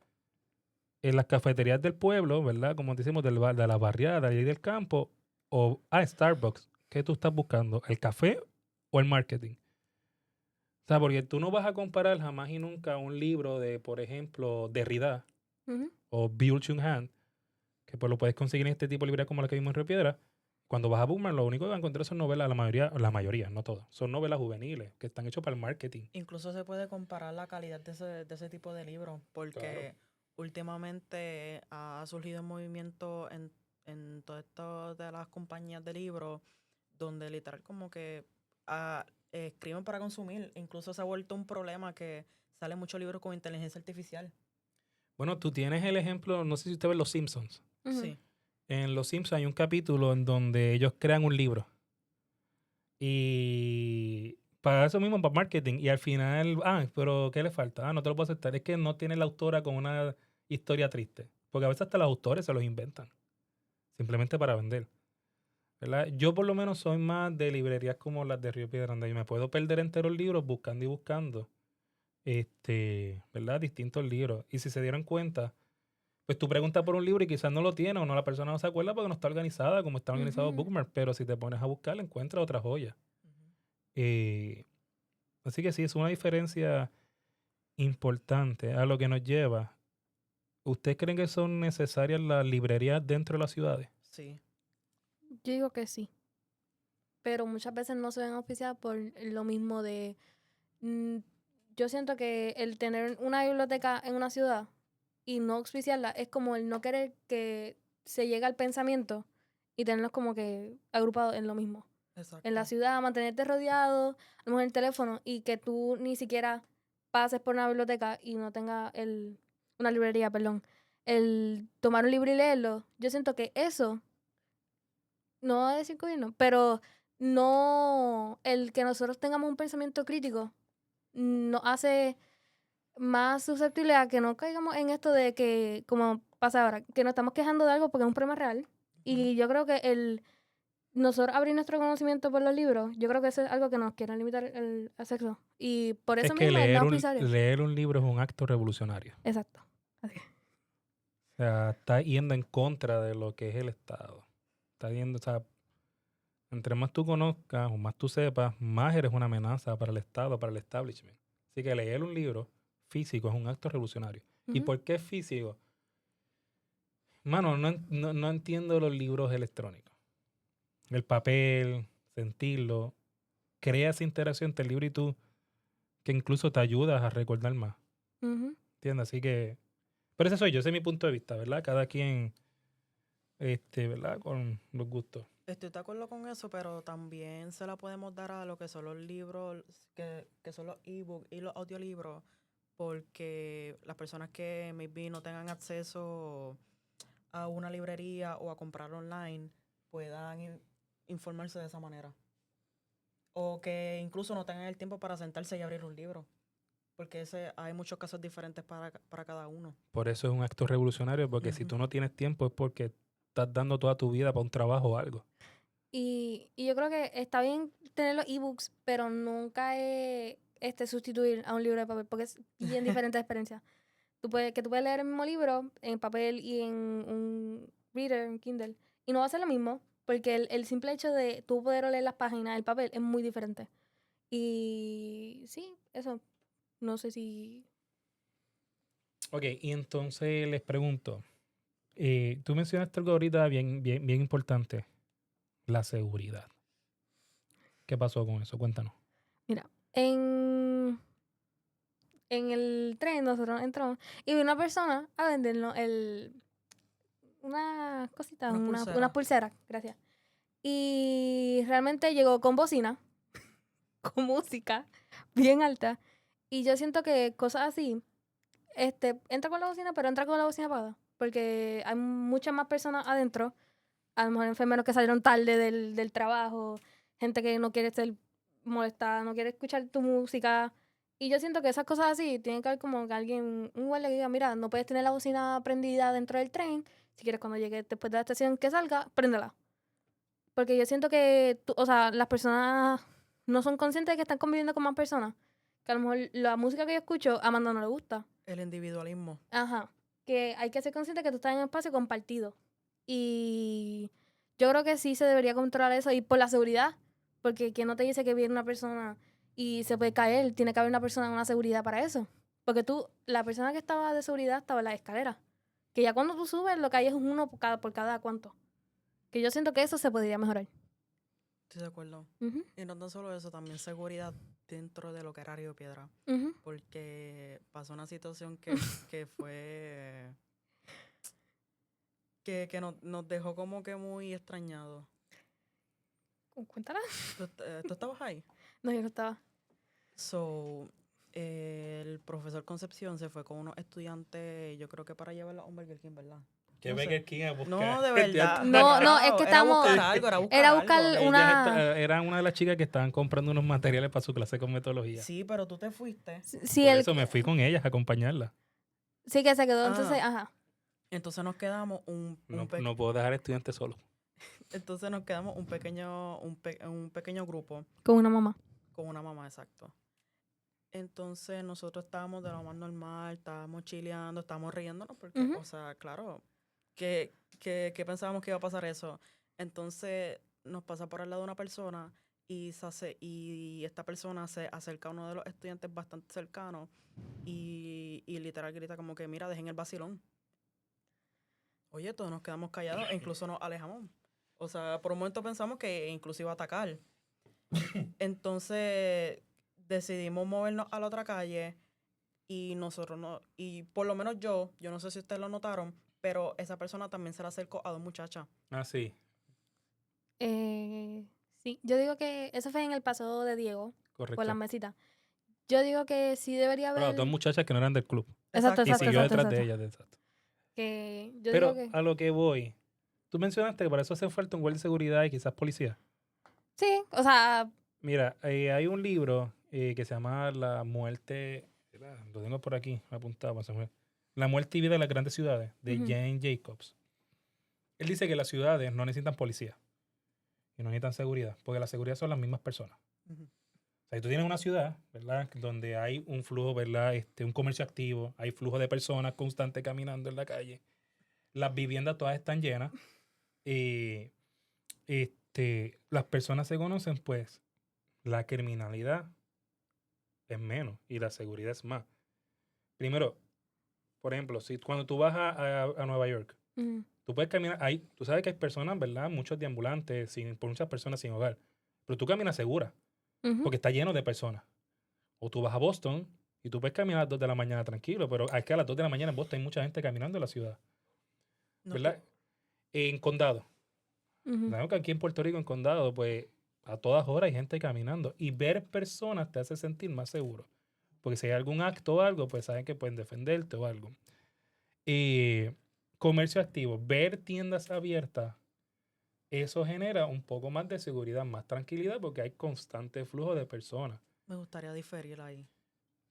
En las cafeterías del pueblo, ¿verdad? Como decimos, de la barriada y del campo, o Starbucks, ¿qué tú estás buscando? ¿El café o el marketing? O sea, porque tú no vas a comparar jamás y nunca un libro de, por ejemplo, Derrida Ujú. o Byung-Chul Han, que pues lo puedes conseguir en este tipo de librerías como la que vimos en Río Piedra. Cuando vas a Bookmark, lo único que vas a encontrar son novelas, la mayoría, no todas, son novelas juveniles que están hechas para el marketing. Incluso se puede comparar la calidad de ese tipo de libros, porque últimamente ha surgido un movimiento en todo esto de las compañías de libros, donde literal como que escriben para consumir. Incluso se ha vuelto un problema que salen muchos libros con inteligencia artificial. Bueno, tú tienes el ejemplo, no sé si usted ve Los Simpsons. Ujú. Sí. En Los Simpsons hay un capítulo en donde ellos crean un libro. Y para eso mismo, para marketing. Y al final, pero ¿qué le falta? No te lo puedo aceptar. Es que no tiene la autora con una historia triste. Porque a veces hasta los autores se los inventan. Simplemente para vender. ¿Verdad? Yo por lo menos soy más de librerías como las de Río Piedra, donde yo me puedo perder enteros libros buscando y buscando. ¿Verdad? Distintos libros. Y si se dieron cuenta, pues tú preguntas por un libro y quizás no lo tiene o no, la persona no se acuerda porque no está organizada como está organizado Ujú. Bookmark. Pero si te pones a buscar, encuentras otra joya. Eh, Así que sí, es una diferencia importante a lo que nos lleva. ¿Ustedes creen que son necesarias las librerías dentro de las ciudades? Sí. Yo digo que sí. Pero muchas veces no se ven auspiciadas por lo mismo de... mm, yo siento que el tener una biblioteca en una ciudad y no auspiciarla es como el no querer que se llegue al pensamiento y tenerlos como que agrupados en lo mismo. Exacto. En la ciudad, mantenerte rodeado, a lo mejor el teléfono, y que tú ni siquiera pases por una biblioteca y no tenga una librería, perdón, el tomar un libro y leerlo. Yo siento que eso, no voy a decir gobierno, pero no, el que nosotros tengamos un pensamiento crítico nos hace más susceptible a que no caigamos en esto de que, como pasa ahora, que nos estamos quejando de algo porque es un problema real. Y yo creo que nosotros abrir nuestro conocimiento por los libros, yo creo que eso es algo que nos quieren limitar el acceso. Y por Es eso que mismo el no leer auspiciario. leer un libro es un acto revolucionario. Exacto. Así. O sea, está yendo en contra de lo que es el Estado. Está yendo, o sea, entre más tú conozcas o más tú sepas, más eres una amenaza para el Estado, para el establishment. Así que leer un libro físico es un acto revolucionario. ¿Y Ujú. por qué es físico? Mano, no entiendo los libros electrónicos. El papel, sentirlo, crea esa interacción entre el libro y tú que incluso te ayudas a recordar más. Ujú. ¿Entiendes? Así que Pero ese es mi punto de vista, ¿verdad? Cada quien, ¿verdad? Con los gustos. Estoy de acuerdo con eso, pero también se la podemos dar a lo que son los libros, que son los ebooks y los audiolibros, porque las personas que maybe no tengan acceso a una librería o a comprar online puedan informarse de esa manera. O que incluso no tengan el tiempo para sentarse y abrir un libro, porque hay muchos casos diferentes para cada uno. Por eso es un acto revolucionario, porque si Ujú. tú no tienes tiempo es porque estás dando toda tu vida para un trabajo o algo. Y yo creo que está bien tener los ebooks, pero nunca es sustituir a un libro de papel, porque es bien diferente experiencia. Tú puedes leer el mismo libro en papel y en un reader, en Kindle, y no va a ser lo mismo, porque el simple hecho de tú poder leer las páginas del papel es muy diferente. Y sí, eso. No sé si... Ok, y entonces les pregunto, tú mencionaste algo ahorita bien importante, la seguridad. ¿Qué pasó con eso? Cuéntanos. Mira, en el tren nosotros entramos y vi una persona a vendernos una cosita, una pulsera, gracias. Y realmente llegó con bocina, con música bien alta. Y yo siento que cosas así, entra con la bocina, pero entra con la bocina apagada. Porque hay muchas más personas adentro, a lo mejor enfermeros que salieron tarde del trabajo, gente que no quiere ser molestada, no quiere escuchar tu música. Y yo siento que esas cosas así tienen que haber como que alguien, un guardia que diga, mira, no puedes tener la bocina prendida dentro del tren. Si quieres cuando llegue después de la estación que salga, préndela. Porque yo siento que, o sea, las personas no son conscientes de que están conviviendo con más personas. Que a lo mejor la música que yo escucho a Amanda no le gusta. El individualismo. Ajá. Que hay que ser consciente que tú estás en un espacio compartido. Y yo creo que sí se debería controlar eso. Y por la seguridad. Porque quien no te dice que viene una persona y se puede caer, tiene que haber una persona con una seguridad para eso. Porque la persona que estaba de seguridad estaba en la escalera. Que ya cuando tú subes, lo que hay es uno por cada cuánto. Que yo siento que eso se podría mejorar. Estoy de acuerdo. Ujú, Y no tan solo eso, también seguridad dentro de lo que era Río Piedra. ujú. Porque pasó una situación que fue... que nos dejó como que muy extrañados. Cuéntala. ¿Tú estabas ahí? No, yo no estaba. So, el profesor Concepción se fue con unos estudiantes, yo creo que para llevarlo a un Burger King, ¿verdad? Que No sé. Burger King a buscar. No, de verdad. No, es que Era estamos- buscar algo, Era buscar algo. una... Era una de las chicas que estaban comprando unos materiales para su clase con metodología. Sí, pero tú te fuiste. Sí, Por eso me fui con ellas a acompañarla. Sí, que se quedó, Ah. entonces, ajá. Entonces nos quedamos No puedo dejar estudiantes solos. entonces nos quedamos un pequeño grupo Con una mamá. con una mamá, exacto. Entonces nosotros estábamos de lo más normal, estábamos chileando, estábamos riéndonos porque, Ujú. o sea, claro, que pensábamos que iba a pasar eso. Entonces nos pasa por el lado de una persona y esta persona se acerca a uno de los estudiantes bastante cercanos y literal grita como que, mira, dejen el vacilón. Oye, todos nos quedamos callados e incluso nos alejamos. O sea, por un momento pensamos que incluso iba a atacar. Entonces decidimos movernos a la otra calle y nosotros no, y por lo menos yo no sé si ustedes lo notaron, pero esa persona también se le acercó a dos muchachas. Ah, sí. Sí, yo digo que eso fue en el paso de Diego, Correcto. por las mesitas. Yo digo que sí debería haber... Pero las dos muchachas que no eran del club. Exacto, Y siguió detrás de ellas. Exacto. Que yo Pero digo que... a lo que voy, tú mencionaste que para eso hace falta un guardia de seguridad y quizás policía. Sí, o sea... Mira, hay un libro que se llama La muerte, lo tengo por aquí apuntado, La muerte y vida de las grandes ciudades, de Ujú. Jane Jacobs. Él dice que las ciudades no necesitan policía y no necesitan seguridad, porque la seguridad son las mismas personas. Ujú. O sea, tú tienes una ciudad, ¿verdad? Donde hay un flujo, ¿verdad? Un comercio activo, hay flujo de personas constantes caminando en la calle. Las viviendas todas están llenas. Las personas se conocen, pues la criminalidad es menos y la seguridad es más. Primero, por ejemplo, si cuando tú vas a Nueva York, Ujú. tú puedes caminar, tú sabes que hay personas, ¿verdad? Muchos deambulantes, muchas personas sin hogar, pero tú caminas segura, Ujú. porque está lleno de personas. O tú vas a Boston Y tú puedes caminar a las 2 de la mañana tranquilo, pero es que a las 2 de la mañana en Boston hay mucha gente caminando en la ciudad, No, ¿verdad? En condado. Ujú. Sabemos que aquí en Puerto Rico, en condado, pues a todas horas hay gente caminando. Y ver personas te hace sentir más seguro. Porque si hay algún acto o algo, pues saben que pueden defenderte o algo. Comercio activo, ver tiendas abiertas, eso genera un poco más de seguridad, más tranquilidad, porque hay constante flujo de personas. me gustaría diferir ahí.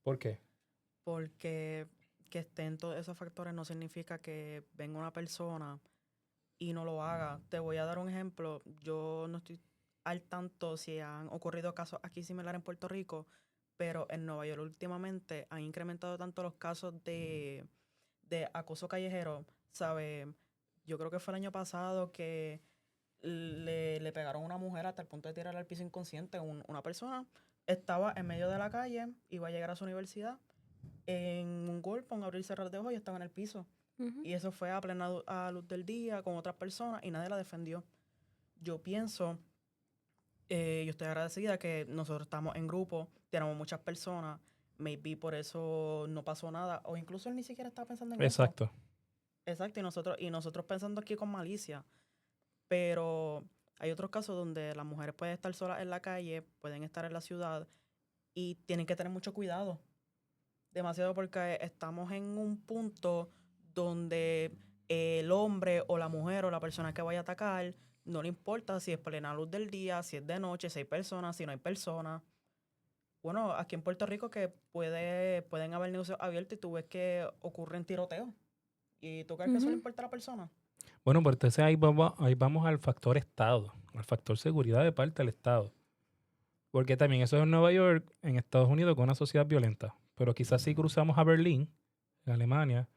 ¿Por qué? Porque que estén todos esos factores no significa que venga una persona y no lo haga. Te voy a dar un ejemplo. Yo no estoy al tanto si han ocurrido casos aquí similares en Puerto Rico, pero en Nueva York últimamente han incrementado tanto los casos de acoso callejero, ¿sabes? Yo creo que fue el año pasado que le pegaron a una mujer hasta el punto de tirar al piso inconsciente. Una persona estaba en medio de la calle, iba a llegar a su universidad, en un golpe, un abrir y cerrar de ojos y estaba en el piso. Ujú. Y eso fue a plena luz del día con otras personas y nadie la defendió. Yo pienso, yo estoy agradecida que nosotros estamos en grupo, tenemos muchas personas, maybe por eso no pasó nada, o incluso él ni siquiera estaba pensando en eso. Exacto. Exacto, y nosotros pensando aquí con malicia. Pero hay otros casos donde las mujeres pueden estar solas en la calle, pueden estar en la ciudad y tienen que tener mucho cuidado. Demasiado porque estamos en un punto donde el hombre o la mujer o la persona que vaya a atacar no le importa si es plena luz del día, si es de noche, si hay personas, si no hay personas. Bueno, aquí en Puerto Rico que pueden haber negocios abiertos y tú ves que ocurren tiroteos. ¿Y tú crees que eso le Ujú. importa a la persona? Bueno, pues entonces ahí vamos al factor Estado, al factor seguridad de parte del Estado. Porque también eso es en Nueva York, en Estados Unidos, con una sociedad violenta. Pero quizás si cruzamos a Berlín, en Alemania,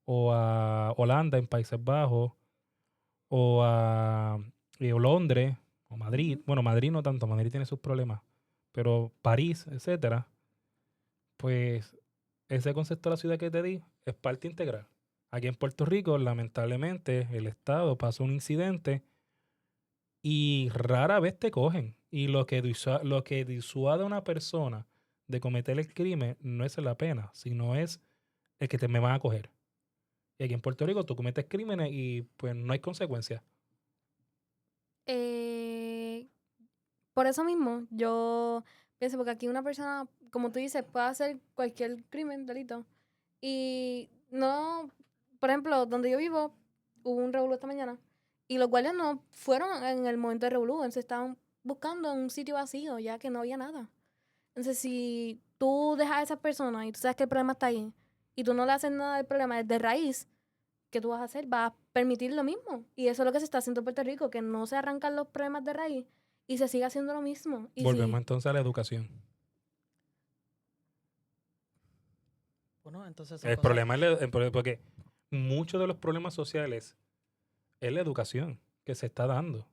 o a Holanda, en Países Bajos, o a o Londres, o Madrid. Ujú. Bueno, Madrid no tanto, Madrid tiene sus problemas. Pero París, etcétera, pues ese concepto de la ciudad que te di es parte integral. Aquí en Puerto Rico, lamentablemente, el Estado pasa un incidente y rara vez te cogen. Y lo que disuade a una persona de cometer el crimen no es la pena, sino es el que me van a coger. Y aquí en Puerto Rico tú cometes crímenes y pues no hay consecuencias. Eh, por eso mismo, yo pienso, porque aquí una persona, como tú dices, puede hacer cualquier crimen, delito. Y no, por ejemplo, donde yo vivo, hubo un revolú esta mañana. Y los guardias no fueron en el momento de revolú, se estaban buscando en un sitio vacío, ya que no había nada. Entonces, si tú dejas a esa persona y tú sabes que el problema está ahí, y tú no le haces nada del problema desde raíz, ¿qué tú vas a hacer? Vas a permitir lo mismo. Y eso es lo que se está haciendo en Puerto Rico, que no se arrancan los problemas de raíz y se sigue haciendo lo mismo. Y Volvemos sí, entonces a la educación. Bueno, entonces son El cosas. problema es porque muchos de los problemas sociales es la educación que se está dando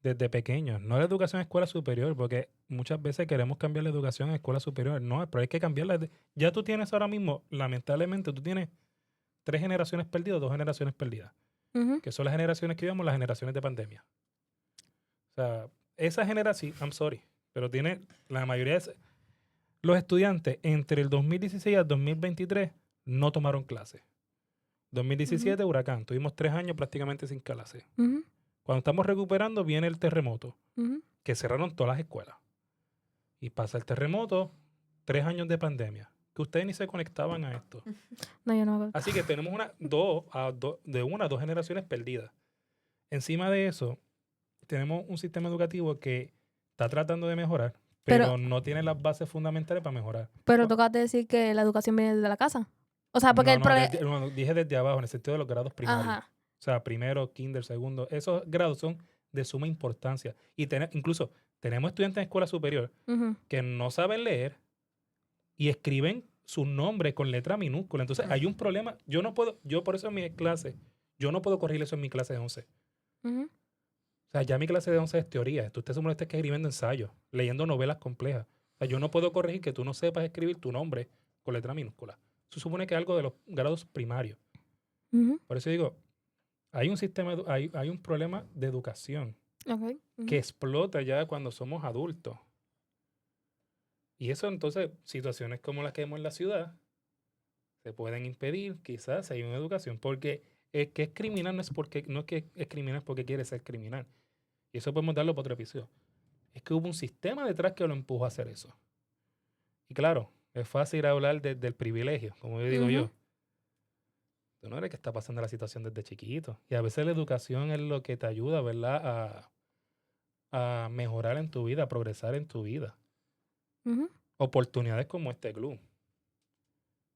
desde pequeños. No la educación en escuela superior, porque muchas veces queremos cambiar la educación en escuela superior. No, pero hay que cambiarla. Ya tú tienes ahora mismo, lamentablemente, tú tienes 3 generaciones perdidas, 2 generaciones perdidas, ujú, que son las generaciones que vivimos, las generaciones de pandemia. O sea, esa generación, I'm sorry, pero tiene la mayoría de los estudiantes entre el 2016 al 2023 no tomaron clases. 2017, huracán. Tuvimos 3 años prácticamente sin clases. ujú, Cuando estamos recuperando, viene el terremoto, ujú. que cerraron todas las escuelas. Y pasa el terremoto, 3 años de pandemia, que ustedes ni se conectaban a esto. No, yo no hago. Así que tenemos de una a 2 generaciones perdidas. Encima de eso, tenemos un sistema educativo que está tratando de mejorar, Pero, pero no tiene las bases fundamentales para mejorar. pero tocaste decir que la educación viene desde la casa. O sea, porque No, el problema... no, dije desde abajo, en el sentido de los grados primarios. Ajá. O sea, primero, kinder, segundo. Esos grados son de suma importancia. Y incluso tenemos estudiantes en escuela superior Ujú, que no saben leer y escriben sus nombres con letra minúscula. Entonces hay un problema. Yo por eso en mi clase, yo no puedo corregir eso en mi clase de 11. ujú, O sea, ya mi clase de 11 es teoría. Usted se molesta que escribiendo ensayos, leyendo novelas complejas. O sea, yo no puedo corregir que tú no sepas escribir tu nombre con letra minúscula. Eso supone que es algo de los grados primarios. ujú, Por eso digo, hay un hay un problema de educación ok, ujú. que explota ya cuando somos adultos. Y eso entonces, situaciones como las que vemos en la ciudad, se pueden impedir quizás si hay una educación. Porque el que es criminal no es que es criminal porque quiere ser criminal. Y eso podemos darlo para otro episodio. Es que hubo un sistema detrás que lo empujó a hacer eso. Y claro, es fácil hablar del privilegio, como yo digo Ujú. yo. Tú no eres que está pasando la situación desde chiquito. Y a veces la educación es lo que te ayuda, ¿verdad? A mejorar en tu vida, a progresar en tu vida. Ujú. Oportunidades como este club.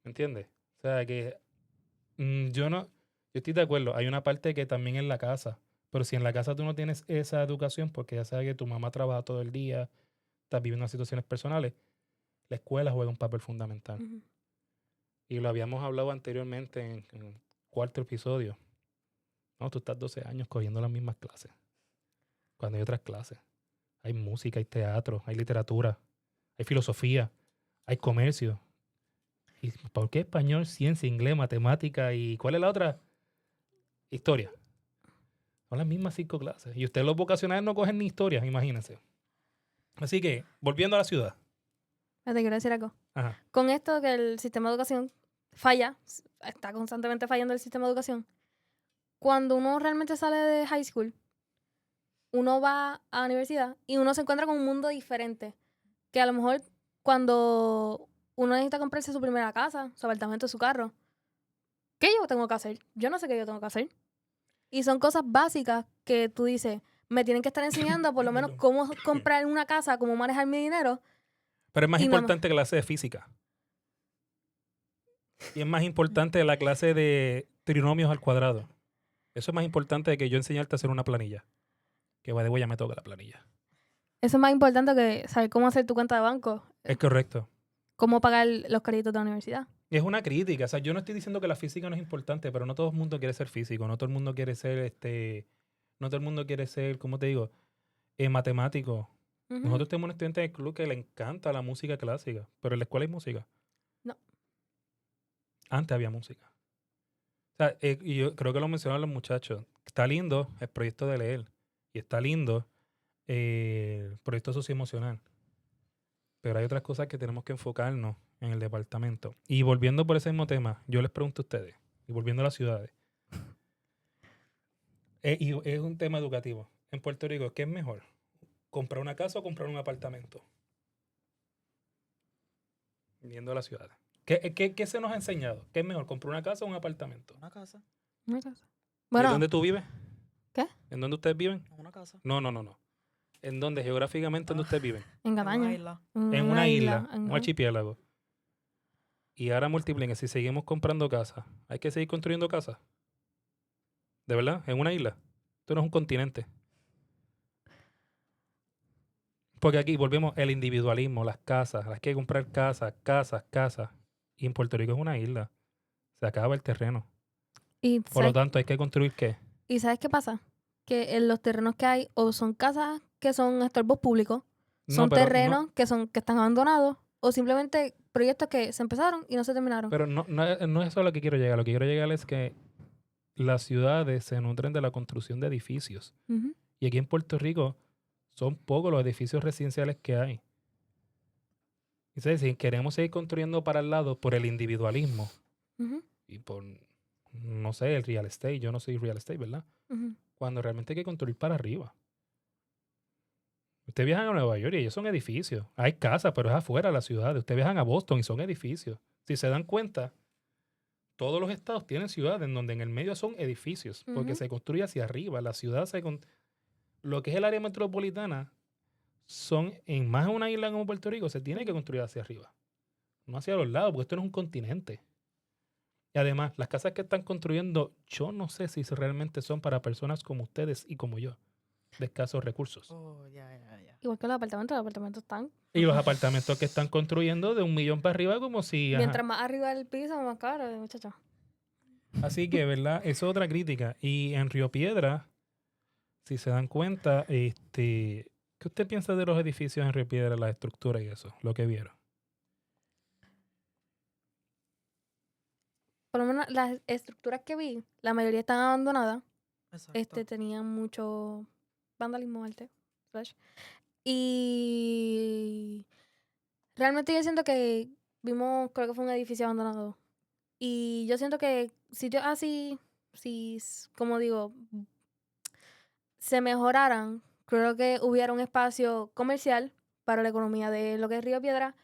¿Me entiendes? O sea que yo estoy de acuerdo. Hay una parte que también es la casa. Pero si en la casa tú no tienes esa educación, porque ya sabes que tu mamá trabaja todo el día, estás viviendo situaciones personales, la escuela juega un papel fundamental. Ujú. Y lo habíamos hablado anteriormente en el cuarto episodio. No, tú estás 12 años cogiendo las mismas clases. Cuando hay otras clases. Hay música, hay teatro, hay literatura, hay filosofía, hay comercio. ¿Y por qué español, ciencia, inglés, matemática y cuál es la otra? Historia. Son las mismas 5 clases. Y ustedes los vocacionales no cogen ni historia, imagínense. Así que, volviendo a la ciudad. Te quiero decir algo. Ajá. Con esto que el sistema de educación falla, está constantemente fallando el sistema de educación, cuando uno realmente sale de high school, uno va a la universidad y uno se encuentra con un mundo diferente. Que a lo mejor cuando uno necesita comprarse su primera casa, su apartamento, su carro, ¿qué yo tengo que hacer? Yo no sé qué yo tengo que hacer. Y son cosas básicas que tú dices, me tienen que estar enseñando por lo menos Perdón. cómo comprar una casa, cómo manejar mi dinero. Pero es más Y no, importante que la clase de física. Y es más importante la clase de trinomios al cuadrado. Eso es más importante de que yo enseñarte a hacer una planilla. Que va de huella me toca la planilla. eso es más importante que saber cómo hacer tu cuenta de banco, Es correcto. cómo pagar los créditos de la universidad. Es una crítica. O sea, yo no estoy diciendo que la física no es importante, pero no todo el mundo quiere ser físico. No todo el mundo quiere ser, no todo el mundo quiere ser, ¿cómo te digo? Matemático. Ujú. Nosotros tenemos un estudiante del club que le encanta la música clásica, pero en la escuela hay música. No. Antes había música. O sea, y yo creo que lo mencionaron los muchachos. Está lindo el proyecto de leer. Y está lindo el proyecto socioemocional. Pero hay otras cosas que tenemos que enfocarnos en el departamento. Y volviendo por ese mismo tema, yo les pregunto a ustedes, y volviendo a las ciudades, y es un tema educativo. En Puerto Rico, ¿qué es mejor? ¿Comprar una casa o comprar un apartamento? Viendo a la ciudad. ¿Qué se nos ha enseñado? ¿Qué es mejor, comprar una casa o un apartamento? Una casa. Una casa. ¿Y Bueno, dónde tú vives? ¿qué? ¿En dónde ustedes viven? Una casa. No. ¿En dónde geográficamente dónde ustedes viven? En En una Cataño. isla. En una isla, en- un archipiélago. Y ahora multipliquen, si seguimos comprando casas, ¿hay que seguir construyendo casas? ¿De verdad? ¿En una isla? Esto no es un continente. Porque aquí volvemos el individualismo, las casas. Hay que comprar casas. Y en Puerto Rico es una isla. Se acaba el terreno. ¿Y Por lo sabes, tanto, hay que construir ¿qué? y sabes qué pasa? Que en los terrenos que hay o son casas que son estorbos públicos, No, son pero terrenos que están abandonados o simplemente proyectos que se empezaron y no se terminaron. no es eso a lo que quiero llegar. Lo que quiero llegar es que las ciudades se nutren de la construcción de edificios. Ujú, Y aquí en Puerto Rico son pocos los edificios residenciales que hay. Y si queremos seguir construyendo para el lado por el individualismo ujú, y por, no sé, el real estate, yo no soy real estate, ¿verdad? ujú. Cuando realmente hay que construir para arriba. Ustedes viajan a Nueva York y ellos son edificios. Hay casas, pero es afuera de la ciudad. Ustedes viajan a Boston y son edificios. Si se dan cuenta, todos los estados tienen ciudades en donde en el medio son edificios, porque Ujú. se construye hacia arriba. La ciudad lo que es el área metropolitana son en más de una isla como Puerto Rico, se tiene que construir hacia arriba, no hacia los lados, porque esto no es un continente. Y además, las casas que están construyendo, yo no sé si realmente son para personas como ustedes y como yo, de escasos recursos. Oh, ya. Igual que los apartamentos están. Y los apartamentos que están construyendo de 1 millón para arriba, como si... ajá. Mientras más arriba del piso, más caro, muchacho. Así que, ¿verdad? Es otra crítica. Y en Río Piedra, si se dan cuenta, ¿qué usted piensa de los edificios en Río Piedra, la estructura y eso, lo que vieron? Por lo menos las estructuras que vi, la mayoría están abandonadas. Exacto. Tenían mucho vandalismo arte. Y Realmente yo siento que vimos, creo que fue un edificio abandonado. Y yo siento que sitios así, si, como digo, se mejoraran, creo que hubiera un espacio comercial para la economía de lo que es Río Piedra.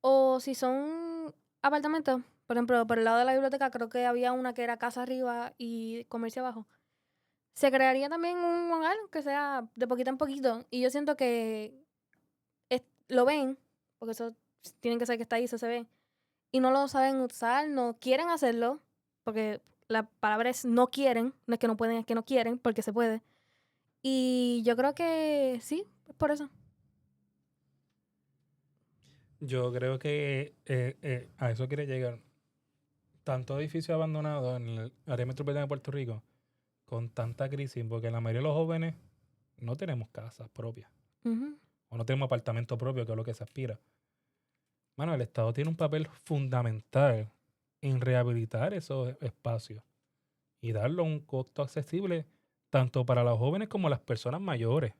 O si son apartamentos, por ejemplo, por el lado de la biblioteca, creo que había una que era casa arriba y comercio abajo. Se crearía también un hogar que sea de poquito en poquito. Y yo siento que lo ven, porque eso tienen que ser que está ahí, eso se ve, y no lo saben usar, no quieren hacerlo, porque la palabra es no quieren, no es que no pueden, es que no quieren, porque se puede. Y yo creo que sí, es por eso. Yo creo que a eso quiere llegar. Tanto edificio abandonado en el área metropolitana de Puerto Rico, con tanta crisis, porque la mayoría de los jóvenes no tenemos casas propias, Ujú. o no tenemos apartamento propio, que es lo que se aspira. Bueno, el Estado tiene un papel fundamental en rehabilitar esos espacios y darlo a un costo accesible tanto para los jóvenes como las personas mayores.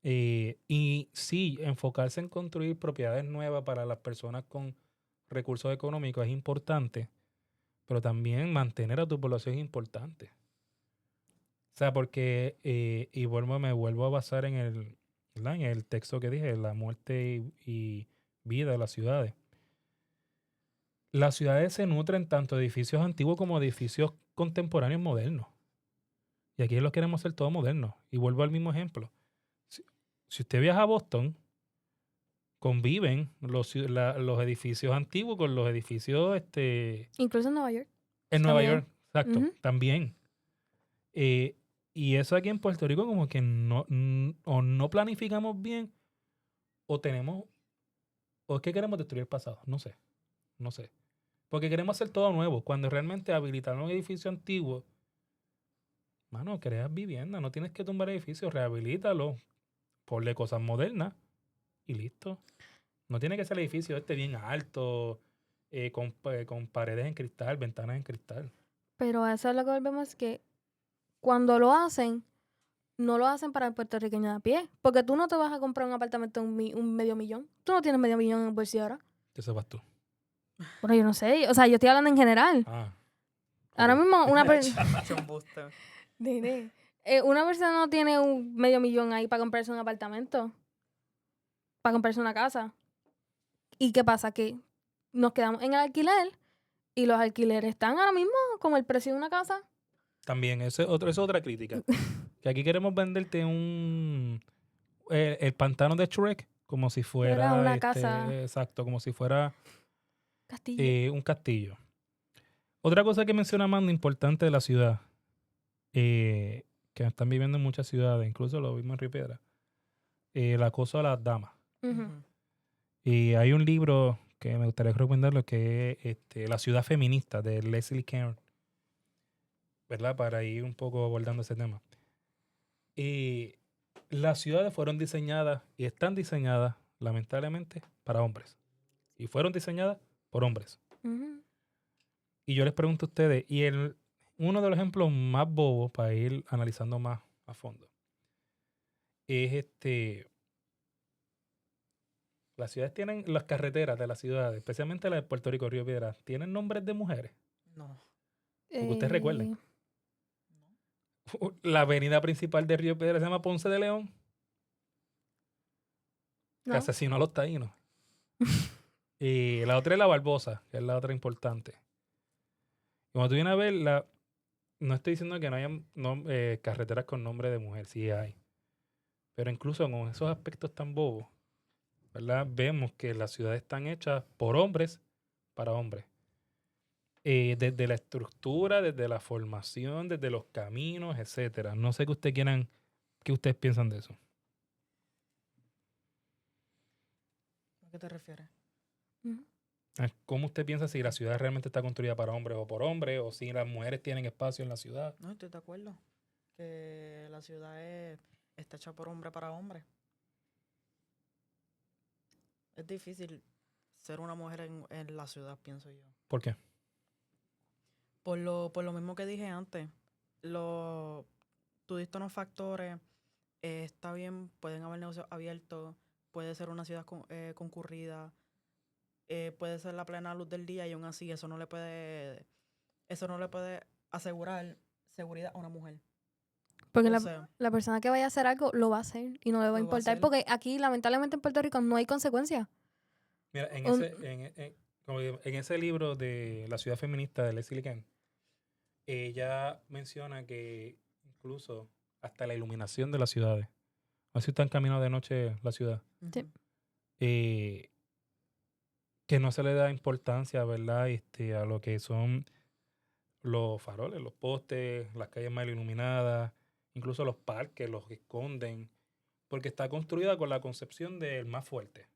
Y sí, enfocarse en construir propiedades nuevas para las personas con recursos económicos es importante, pero también mantener a tu población es importante. O sea, porque, me vuelvo a basar en ¿verdad? En el texto que dije, la muerte y vida de las ciudades. Las ciudades se nutren tanto de edificios antiguos como de edificios contemporáneos modernos. Y aquí los queremos hacer todos modernos. Y vuelvo al mismo ejemplo. Si, si usted viaja a Boston, conviven los edificios antiguos con los edificios Incluso en Nueva York. en Nueva También. York. Exacto, Ujú. también. Eh, y eso aquí en Puerto Rico como que o no planificamos bien o tenemos, o es que queremos destruir el pasado. No sé. Porque queremos hacer todo nuevo. Cuando realmente habilitar un edificio antiguo, mano, creas vivienda. No tienes que tumbar edificios, rehabilítalo, ponle cosas modernas y listo. No tiene que ser el edificio bien alto, con paredes en cristal, ventanas en cristal. Pero a eso es lo que volvemos, que cuando lo hacen, no lo hacen para el puertorriqueño de a pie. Porque tú no te vas a comprar un apartamento un medio millón. Tú no tienes medio millón en el bolsillo ahora. ¿Qué sepas tú? Bueno, yo no sé. O sea, yo estoy hablando en general. Ah, Ahora ok. mismo Hecho un buste. Nene, una persona no tiene un medio millón ahí para comprarse un apartamento, para comprarse una casa. ¿Y qué pasa? Que nos quedamos en el alquiler y los alquileres están ahora mismo como el precio de una casa. También, esa es otra crítica. Que aquí queremos venderte el pantano de Shrek como si Era fuera, una casa exacto, como si fuera castillo. un castillo. Otra cosa que menciona Mando importante de la ciudad, que están viviendo en muchas ciudades, incluso lo vimos en Río Piedra, el acoso a las damas. Ujú. Ujú. Y hay un libro que me gustaría recomendarlo que es La ciudad feminista de Leslie Cairn, ¿verdad? Para ir un poco abordando ese tema. Y las ciudades fueron diseñadas y están diseñadas, lamentablemente, para hombres. Y fueron diseñadas por hombres. Ujú. Y yo les pregunto a ustedes, uno de los ejemplos más bobos para ir analizando más a fondo es las ciudades tienen, las carreteras de las ciudades, especialmente la de Puerto Rico, Río Piedras, tienen nombres de mujeres. No. Porque ustedes recuerden, Eh, la avenida principal de Río Piedras se llama Ponce de León, que no. asesinó a los taínos. Y la otra es la Barbosa, que es la otra importante. Y cuando tú vienes a ver, no estoy diciendo que no haya carreteras con nombre de mujer, sí hay. Pero incluso con esos aspectos tan bobos, ¿verdad? Vemos que las ciudades están hechas por hombres para hombres. Desde la estructura, desde la formación, desde los caminos, etcétera. No sé qué ustedes piensan de eso. ¿A qué te refieres? Ujú. ¿Cómo usted piensa si la ciudad realmente está construida para hombres o por hombres? O si las mujeres tienen espacio en la ciudad. No, estoy de acuerdo. Que la ciudad está hecha por hombre para hombre. Es difícil ser una mujer en la ciudad, pienso yo. ¿Por qué? Por lo mismo que dije antes. Tú diste unos factores. Está bien, pueden haber negocios abiertos. puede ser una ciudad concurrida, puede ser la plena luz del día y aún así eso no le puede asegurar seguridad a una mujer. Porque O sea, la persona que vaya a hacer algo lo va a hacer y no le va a Lo va a importar. hacer. Porque aquí, lamentablemente, en Puerto Rico no hay consecuencias. Mira, en Un- ese libro de La ciudad feminista de Leslie Kent, ella menciona que incluso hasta la iluminación de las ciudades, así está en camino de noche la ciudad, Sí. ujú, eh, que no se le da importancia, ¿verdad? A lo que son los faroles, los postes, las calles mal iluminadas, incluso los parques los esconden, porque está construida con la concepción del más fuerte.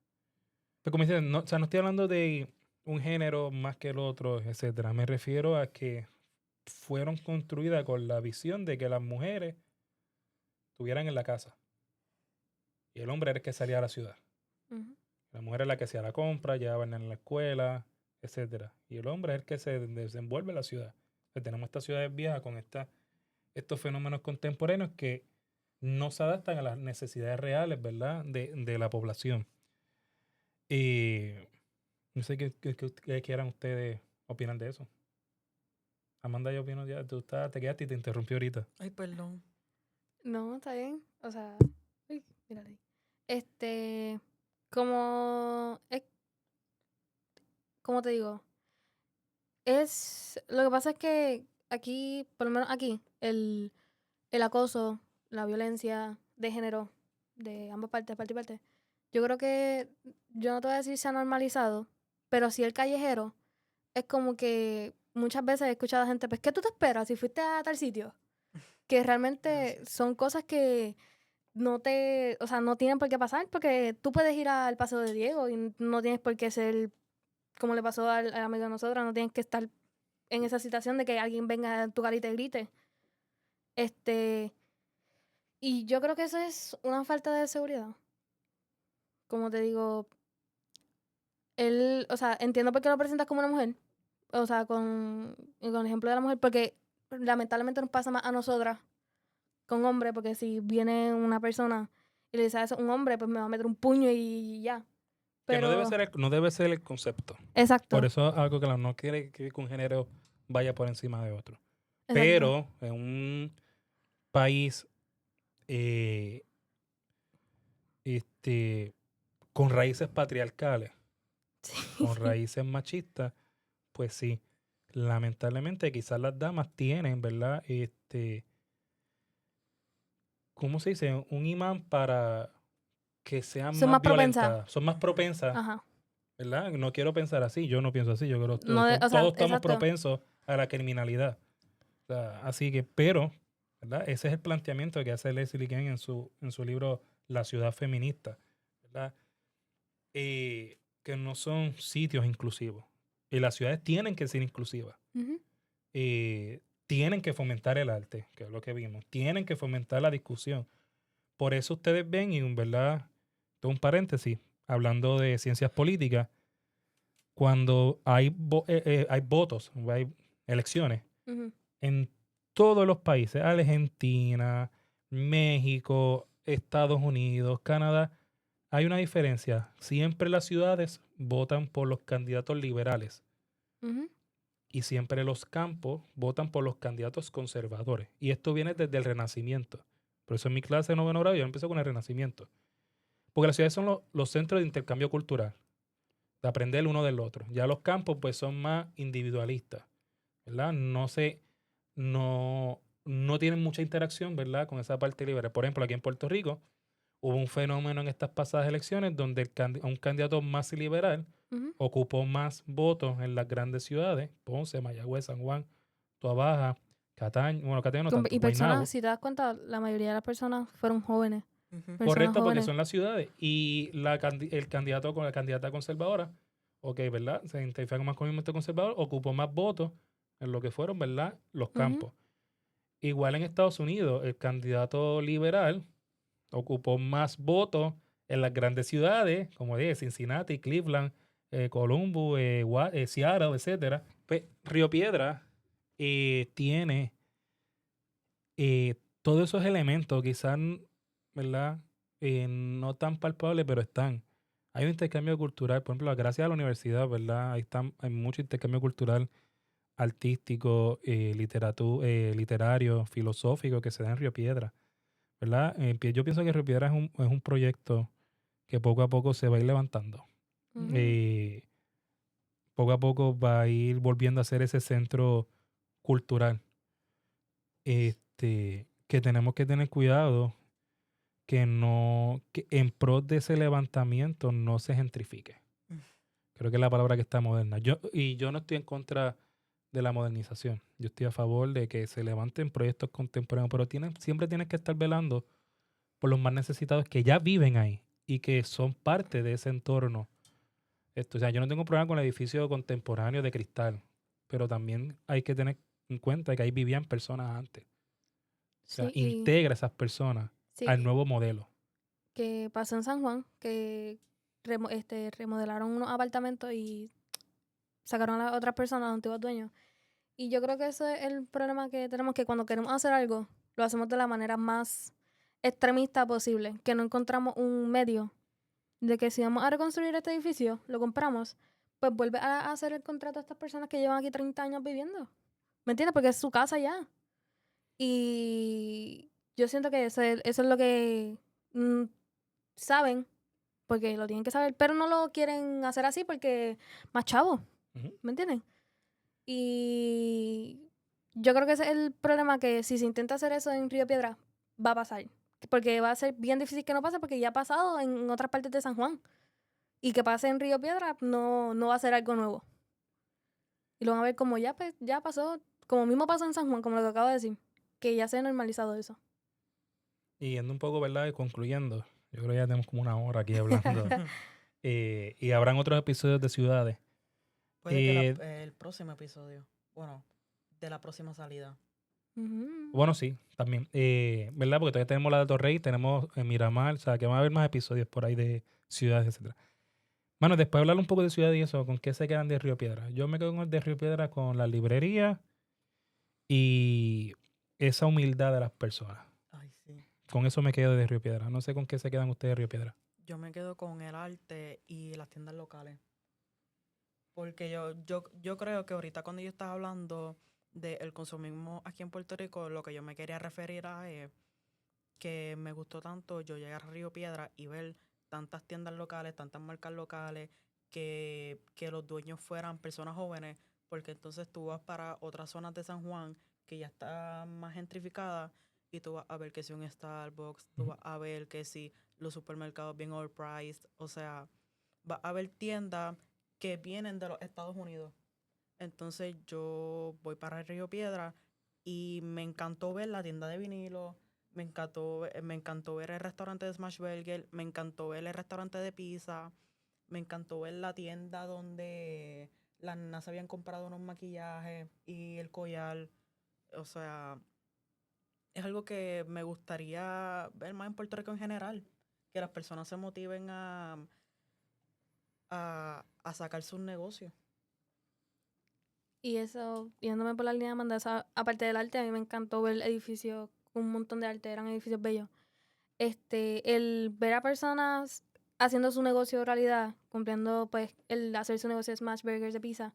Pero como dicen, no, o sea, no estoy hablando de un género más que el otro, etcétera. Me refiero a que fueron construidas con la visión de que las mujeres estuvieran en la casa y el hombre era el que salía a la ciudad. Ujú. La mujer es la que hacía la compra, llevaban en la escuela, etcétera. Y el hombre es el que se desenvuelve en la ciudad. Entonces, tenemos estas ciudades viejas con estos fenómenos contemporáneos que no se adaptan a las necesidades reales, ¿verdad? De la población. Y no sé qué quieran ustedes opinar de eso. Amanda, yo opino ya. Te quedaste y te interrumpí ahorita. Ay, perdón. No, está bien. O sea, uy, mírala ahí. Como como te digo, lo que pasa es que aquí, por lo menos aquí, el acoso, la violencia de género, de ambas partes, parte y parte, yo creo que, yo no te voy a decir se ha normalizado, pero sí el callejero, es como que muchas veces he escuchado a gente, pues, ¿qué tú te esperas si fuiste a tal sitio? Que realmente Gracias. son cosas que o sea, no tienen por qué pasar, porque tú puedes ir al Paso de Diego y no tienes por qué ser como le pasó al amigo de nosotros, no tienes que estar en esa situación de que alguien venga a tu cara y te grite. Y yo creo que eso es una falta de seguridad. Como te digo, o sea, entiendo por qué lo presentas como una mujer. O sea, con el ejemplo de la mujer, porque lamentablemente nos pasa más a nosotras con hombres, porque si viene una persona y le dice a eso un hombre, pues me va a meter un puño y ya. Que no debe Pero, ser no debe ser el concepto. exacto, Por eso es algo que no quiere que un género vaya por encima de otro. exacto. Pero en un país eh, con raíces patriarcales, con Sí. raíces machistas, pues sí, lamentablemente quizás las damas tienen, ¿verdad? ¿Cómo se dice? Un imán para que sean Son más más propensas. violentas, son más propensas, Ajá. ¿verdad? No quiero pensar así, yo no pienso así, yo creo que No o sea, todos estamos exacto. propensos a la criminalidad. O sea, así que, pero, ¿verdad? Ese es el planteamiento que hace Leslie Kent en su libro La ciudad feminista, ¿verdad? Que no son sitios inclusivos. Y las ciudades tienen que ser inclusivas. Ujú. Tienen que fomentar el arte, que es lo que vimos. Tienen que fomentar la discusión. Por eso ustedes ven, y en verdad, todo un paréntesis, hablando de ciencias políticas, cuando hay votos, hay elecciones, Ujú. en todos los países, Argentina, México, Estados Unidos, Canadá, hay una diferencia. Siempre las ciudades votan por los candidatos liberales Ujú. y siempre los campos votan por los candidatos conservadores. Y esto viene desde el Renacimiento. Por eso en mi clase de noveno grado yo empiezo con el Renacimiento. Porque las ciudades son los centros de intercambio cultural, de aprender el uno del otro. Ya los campos pues son más individualistas, ¿verdad? No tienen mucha interacción, ¿verdad? Con esa parte libre. Por ejemplo, aquí en Puerto Rico hubo un fenómeno en estas pasadas elecciones donde un candidato más liberal Ujú. ocupó más votos en las grandes ciudades, Ponce, Mayagüez, San Juan, Toabaja, Cataño, bueno, Cataño no tanto, Y personas, Guaynabo. si te das cuenta, la mayoría de las personas fueron jóvenes. Ujú. Personas Correcto, porque jóvenes. son las ciudades. Y el candidato con la candidata conservadora, ok, ¿verdad? Se identifica más con el movimiento conservador, ocupó más votos en lo que fueron, ¿verdad? Los Ujú. campos. Igual en Estados Unidos, el candidato liberal ocupó más votos en las grandes ciudades, como dije, Cincinnati, Cleveland, Columbus, Seattle, etcétera. Pues Río Piedra tiene todos esos elementos, quizás, ¿verdad? no tan palpables, pero están. Hay un intercambio cultural, por ejemplo, gracias a la universidad, ¿verdad? Hay mucho intercambio cultural, artístico, literario, filosófico que se da en Río Piedra, ¿verdad? Yo pienso que Río Piedra es un proyecto que poco a poco se va a ir levantando. Ujú. Poco a poco va a ir volviendo a ser ese centro cultural. Que tenemos que tener cuidado que en pro de ese levantamiento no se gentrifique. Mm. Creo que es la palabra que está moderna. Yo no estoy en contra de la modernización. Yo estoy a favor de que se levanten proyectos contemporáneos, pero siempre tienes que estar velando por los más necesitados que ya viven ahí y que son parte de ese entorno. O sea, yo no tengo problema con el edificio contemporáneo de cristal, pero también hay que tener en cuenta que ahí vivían personas antes. O sea, Sí, y integra a esas personas al sí, nuevo modelo. que pasó en San Juan, que remodelaron unos apartamentos y sacaron a las otras personas, a los antiguos dueños. Y yo creo que ese es el problema que tenemos, que cuando queremos hacer algo, lo hacemos de la manera más extremista posible, que no encontramos un medio de que si vamos a reconstruir este edificio, lo compramos, pues vuelve a hacer el contrato a estas personas que llevan aquí 30 años viviendo. ¿Me entiendes? Porque es su casa ya. Y yo siento que eso es lo que saben, porque lo tienen que saber, pero no lo quieren hacer así porque más chavo, Ujú. ¿me entienden? Y yo creo que ese es el problema, que si se intenta hacer eso en Río Piedra, va a pasar. Porque va a ser bien difícil que no pase, porque ya ha pasado en otras partes de San Juan. Y que pase en Río Piedra no va a ser algo nuevo. Y lo van a ver como ya, pues, ya pasó, como mismo pasó en San Juan, como lo que acabo de decir, que ya se ha normalizado eso. Y yendo un poco, ¿verdad? Y concluyendo, yo creo que ya tenemos como una hora aquí hablando. Y habrán otros episodios de ciudades. Puede que Eh, el próximo episodio, bueno, de la próxima salida. Ujú. bueno, sí, también. ¿Verdad? Porque todavía tenemos la de Torrey, tenemos Miramar, o sea, que van a haber más episodios por ahí de ciudades, etcétera. Bueno, después de hablar un poco de ciudad y eso, ¿con qué se quedan de Río Piedra? Yo me quedo con el de Río Piedra con la librería y esa humildad de las personas. Ay, sí. Con eso me quedo de Río Piedra. No sé con qué se quedan ustedes de Río Piedra. Yo me quedo con el arte y las tiendas locales. Porque yo creo que ahorita cuando yo estaba hablando del consumismo aquí en Puerto Rico, lo que yo me quería referir a es que me gustó tanto yo llegar a Río Piedra y ver tantas tiendas locales, tantas marcas locales, que los dueños fueran personas jóvenes, porque entonces tú vas para otras zonas de San Juan que ya está más gentrificada y tú vas a ver que si un Starbucks, tú vas a ver que si los supermercados bien overpriced, o sea, vas a ver tiendas que vienen de los Estados Unidos. Entonces yo voy para Río Piedra y me encantó ver la tienda de vinilo, me encantó ver el restaurante de Smash Burger, me encantó ver el restaurante de pizza, me encantó ver la tienda donde las nenas habían comprado unos maquillajes y el collar. O sea, es algo que me gustaría ver más en Puerto Rico en general, que las personas se motiven a sacar sus negocios. Y eso, yéndome por la línea de Amanda, aparte del arte, a mí me encantó ver edificios con un montón de arte, eran edificios bellos. El ver a personas haciendo su negocio realidad, cumpliendo pues el hacer su negocio de smash burgers de pizza,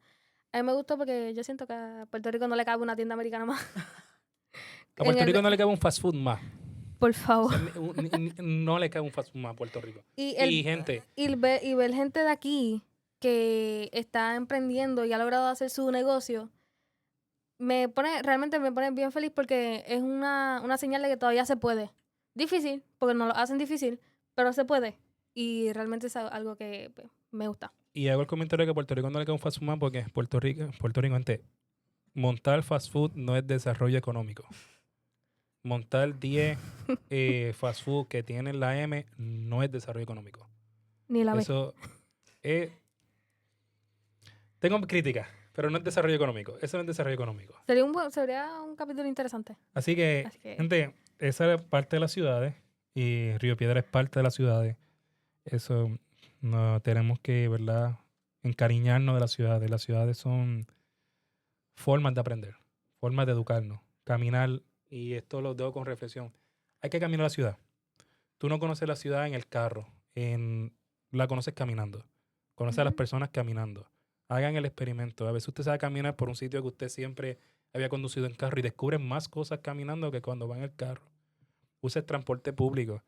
a mí me gustó porque yo siento que a Puerto Rico no le cabe una tienda americana más. A En Puerto el Rico ve- no le cabe un fast food más. por O favor. sea, no le cabe un fast food más a Puerto Rico. Y, Y gente, y ver gente de aquí que está emprendiendo y ha logrado hacer su negocio, realmente me pone bien feliz, porque es una señal de que todavía se puede. Difícil, porque nos lo hacen difícil, pero se puede. Y realmente es algo que pues, me gusta. y hago el comentario que a Puerto Rico no le cabe un fast food más porque Puerto Rico, gente, montar fast food no es desarrollo económico. Montar 10 fast food que tienen la M no es desarrollo económico. Ni la ve. Eso es... Tengo críticas, pero no es desarrollo económico. Eso no es desarrollo económico. Sería un capítulo interesante. Así que, Así que gente, esa es parte de las ciudades y Río Piedra es parte de las ciudades. Eso no tenemos que, ¿verdad?, encariñarnos de las ciudades. Las ciudades son formas de aprender, formas de educarnos, caminar, y esto lo dejo con reflexión. Hay que caminar a la ciudad. tú no conoces la ciudad en el carro, la conoces caminando. Conoces a las Ujú. personas caminando. Hagan el experimento. A veces usted se va a caminar por un sitio que usted siempre había conducido en carro y descubre más cosas caminando que cuando va en el carro. Use el transporte público.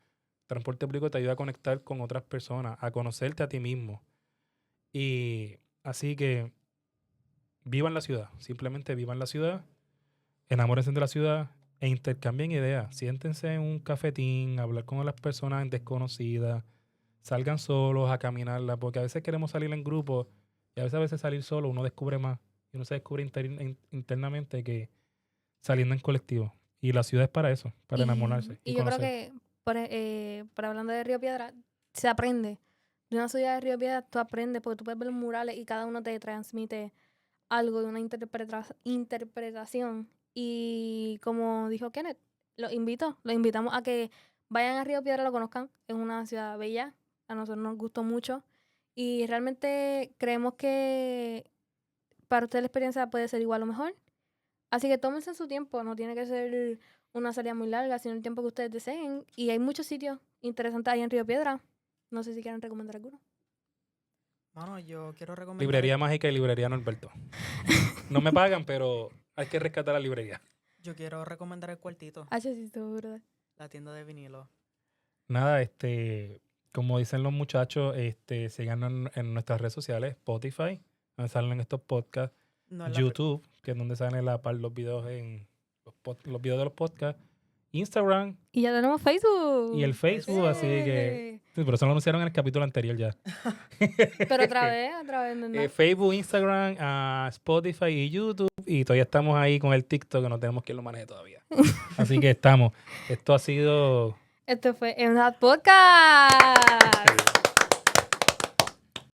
Transporte público te ayuda a conectar con otras personas, a conocerte a ti mismo. Y así que vivan la ciudad. Simplemente vivan la ciudad, enamórense de la ciudad e intercambien ideas. Siéntense en un cafetín, a hablar con las personas desconocidas. Salgan solos a caminarla, porque a veces queremos salir en grupo y a veces salir solo uno descubre más. Y uno se descubre internamente que saliendo en colectivo. Y la ciudad es para eso, para enamorarse y Y yo creo conocer. que, por hablando de Río Piedra, se aprende. De una ciudad de Río Piedra tú aprendes porque tú puedes ver los murales y cada uno te transmite algo de una interpretación. Y como dijo Kenneth, los invitamos a que vayan a Río Piedra, lo conozcan. Es una ciudad bella, a nosotros nos gustó mucho. Y realmente creemos que para ustedes la experiencia puede ser igual o mejor. Así que tómense su tiempo, no tiene que ser una salida muy larga, sino el tiempo que ustedes deseen. Y hay muchos sitios interesantes ahí en Río Piedra. No sé si quieren recomendar alguno. Mano, yo quiero recomendar Librería Mágica y Librería Norberto. No me pagan, pero hay que rescatar la librería. yo quiero recomendar El Cuartito, Sí, estuvo brutal. la tienda de vinilo. Nada, como dicen los muchachos, síganos en nuestras redes sociales, Spotify, donde salen estos podcasts, No es la YouTube, que es donde salen los videos los videos de los podcasts, Instagram Y ya tenemos Facebook. y el Facebook, así que sí, pero eso lo anunciaron en el capítulo anterior ya. Pero otra vez, ¿no? Facebook, Instagram, Spotify y YouTube, y todavía estamos ahí con el TikTok, que no tenemos quien lo maneje todavía. Así que estamos. Esto ha sido... Esto fue en Podcast.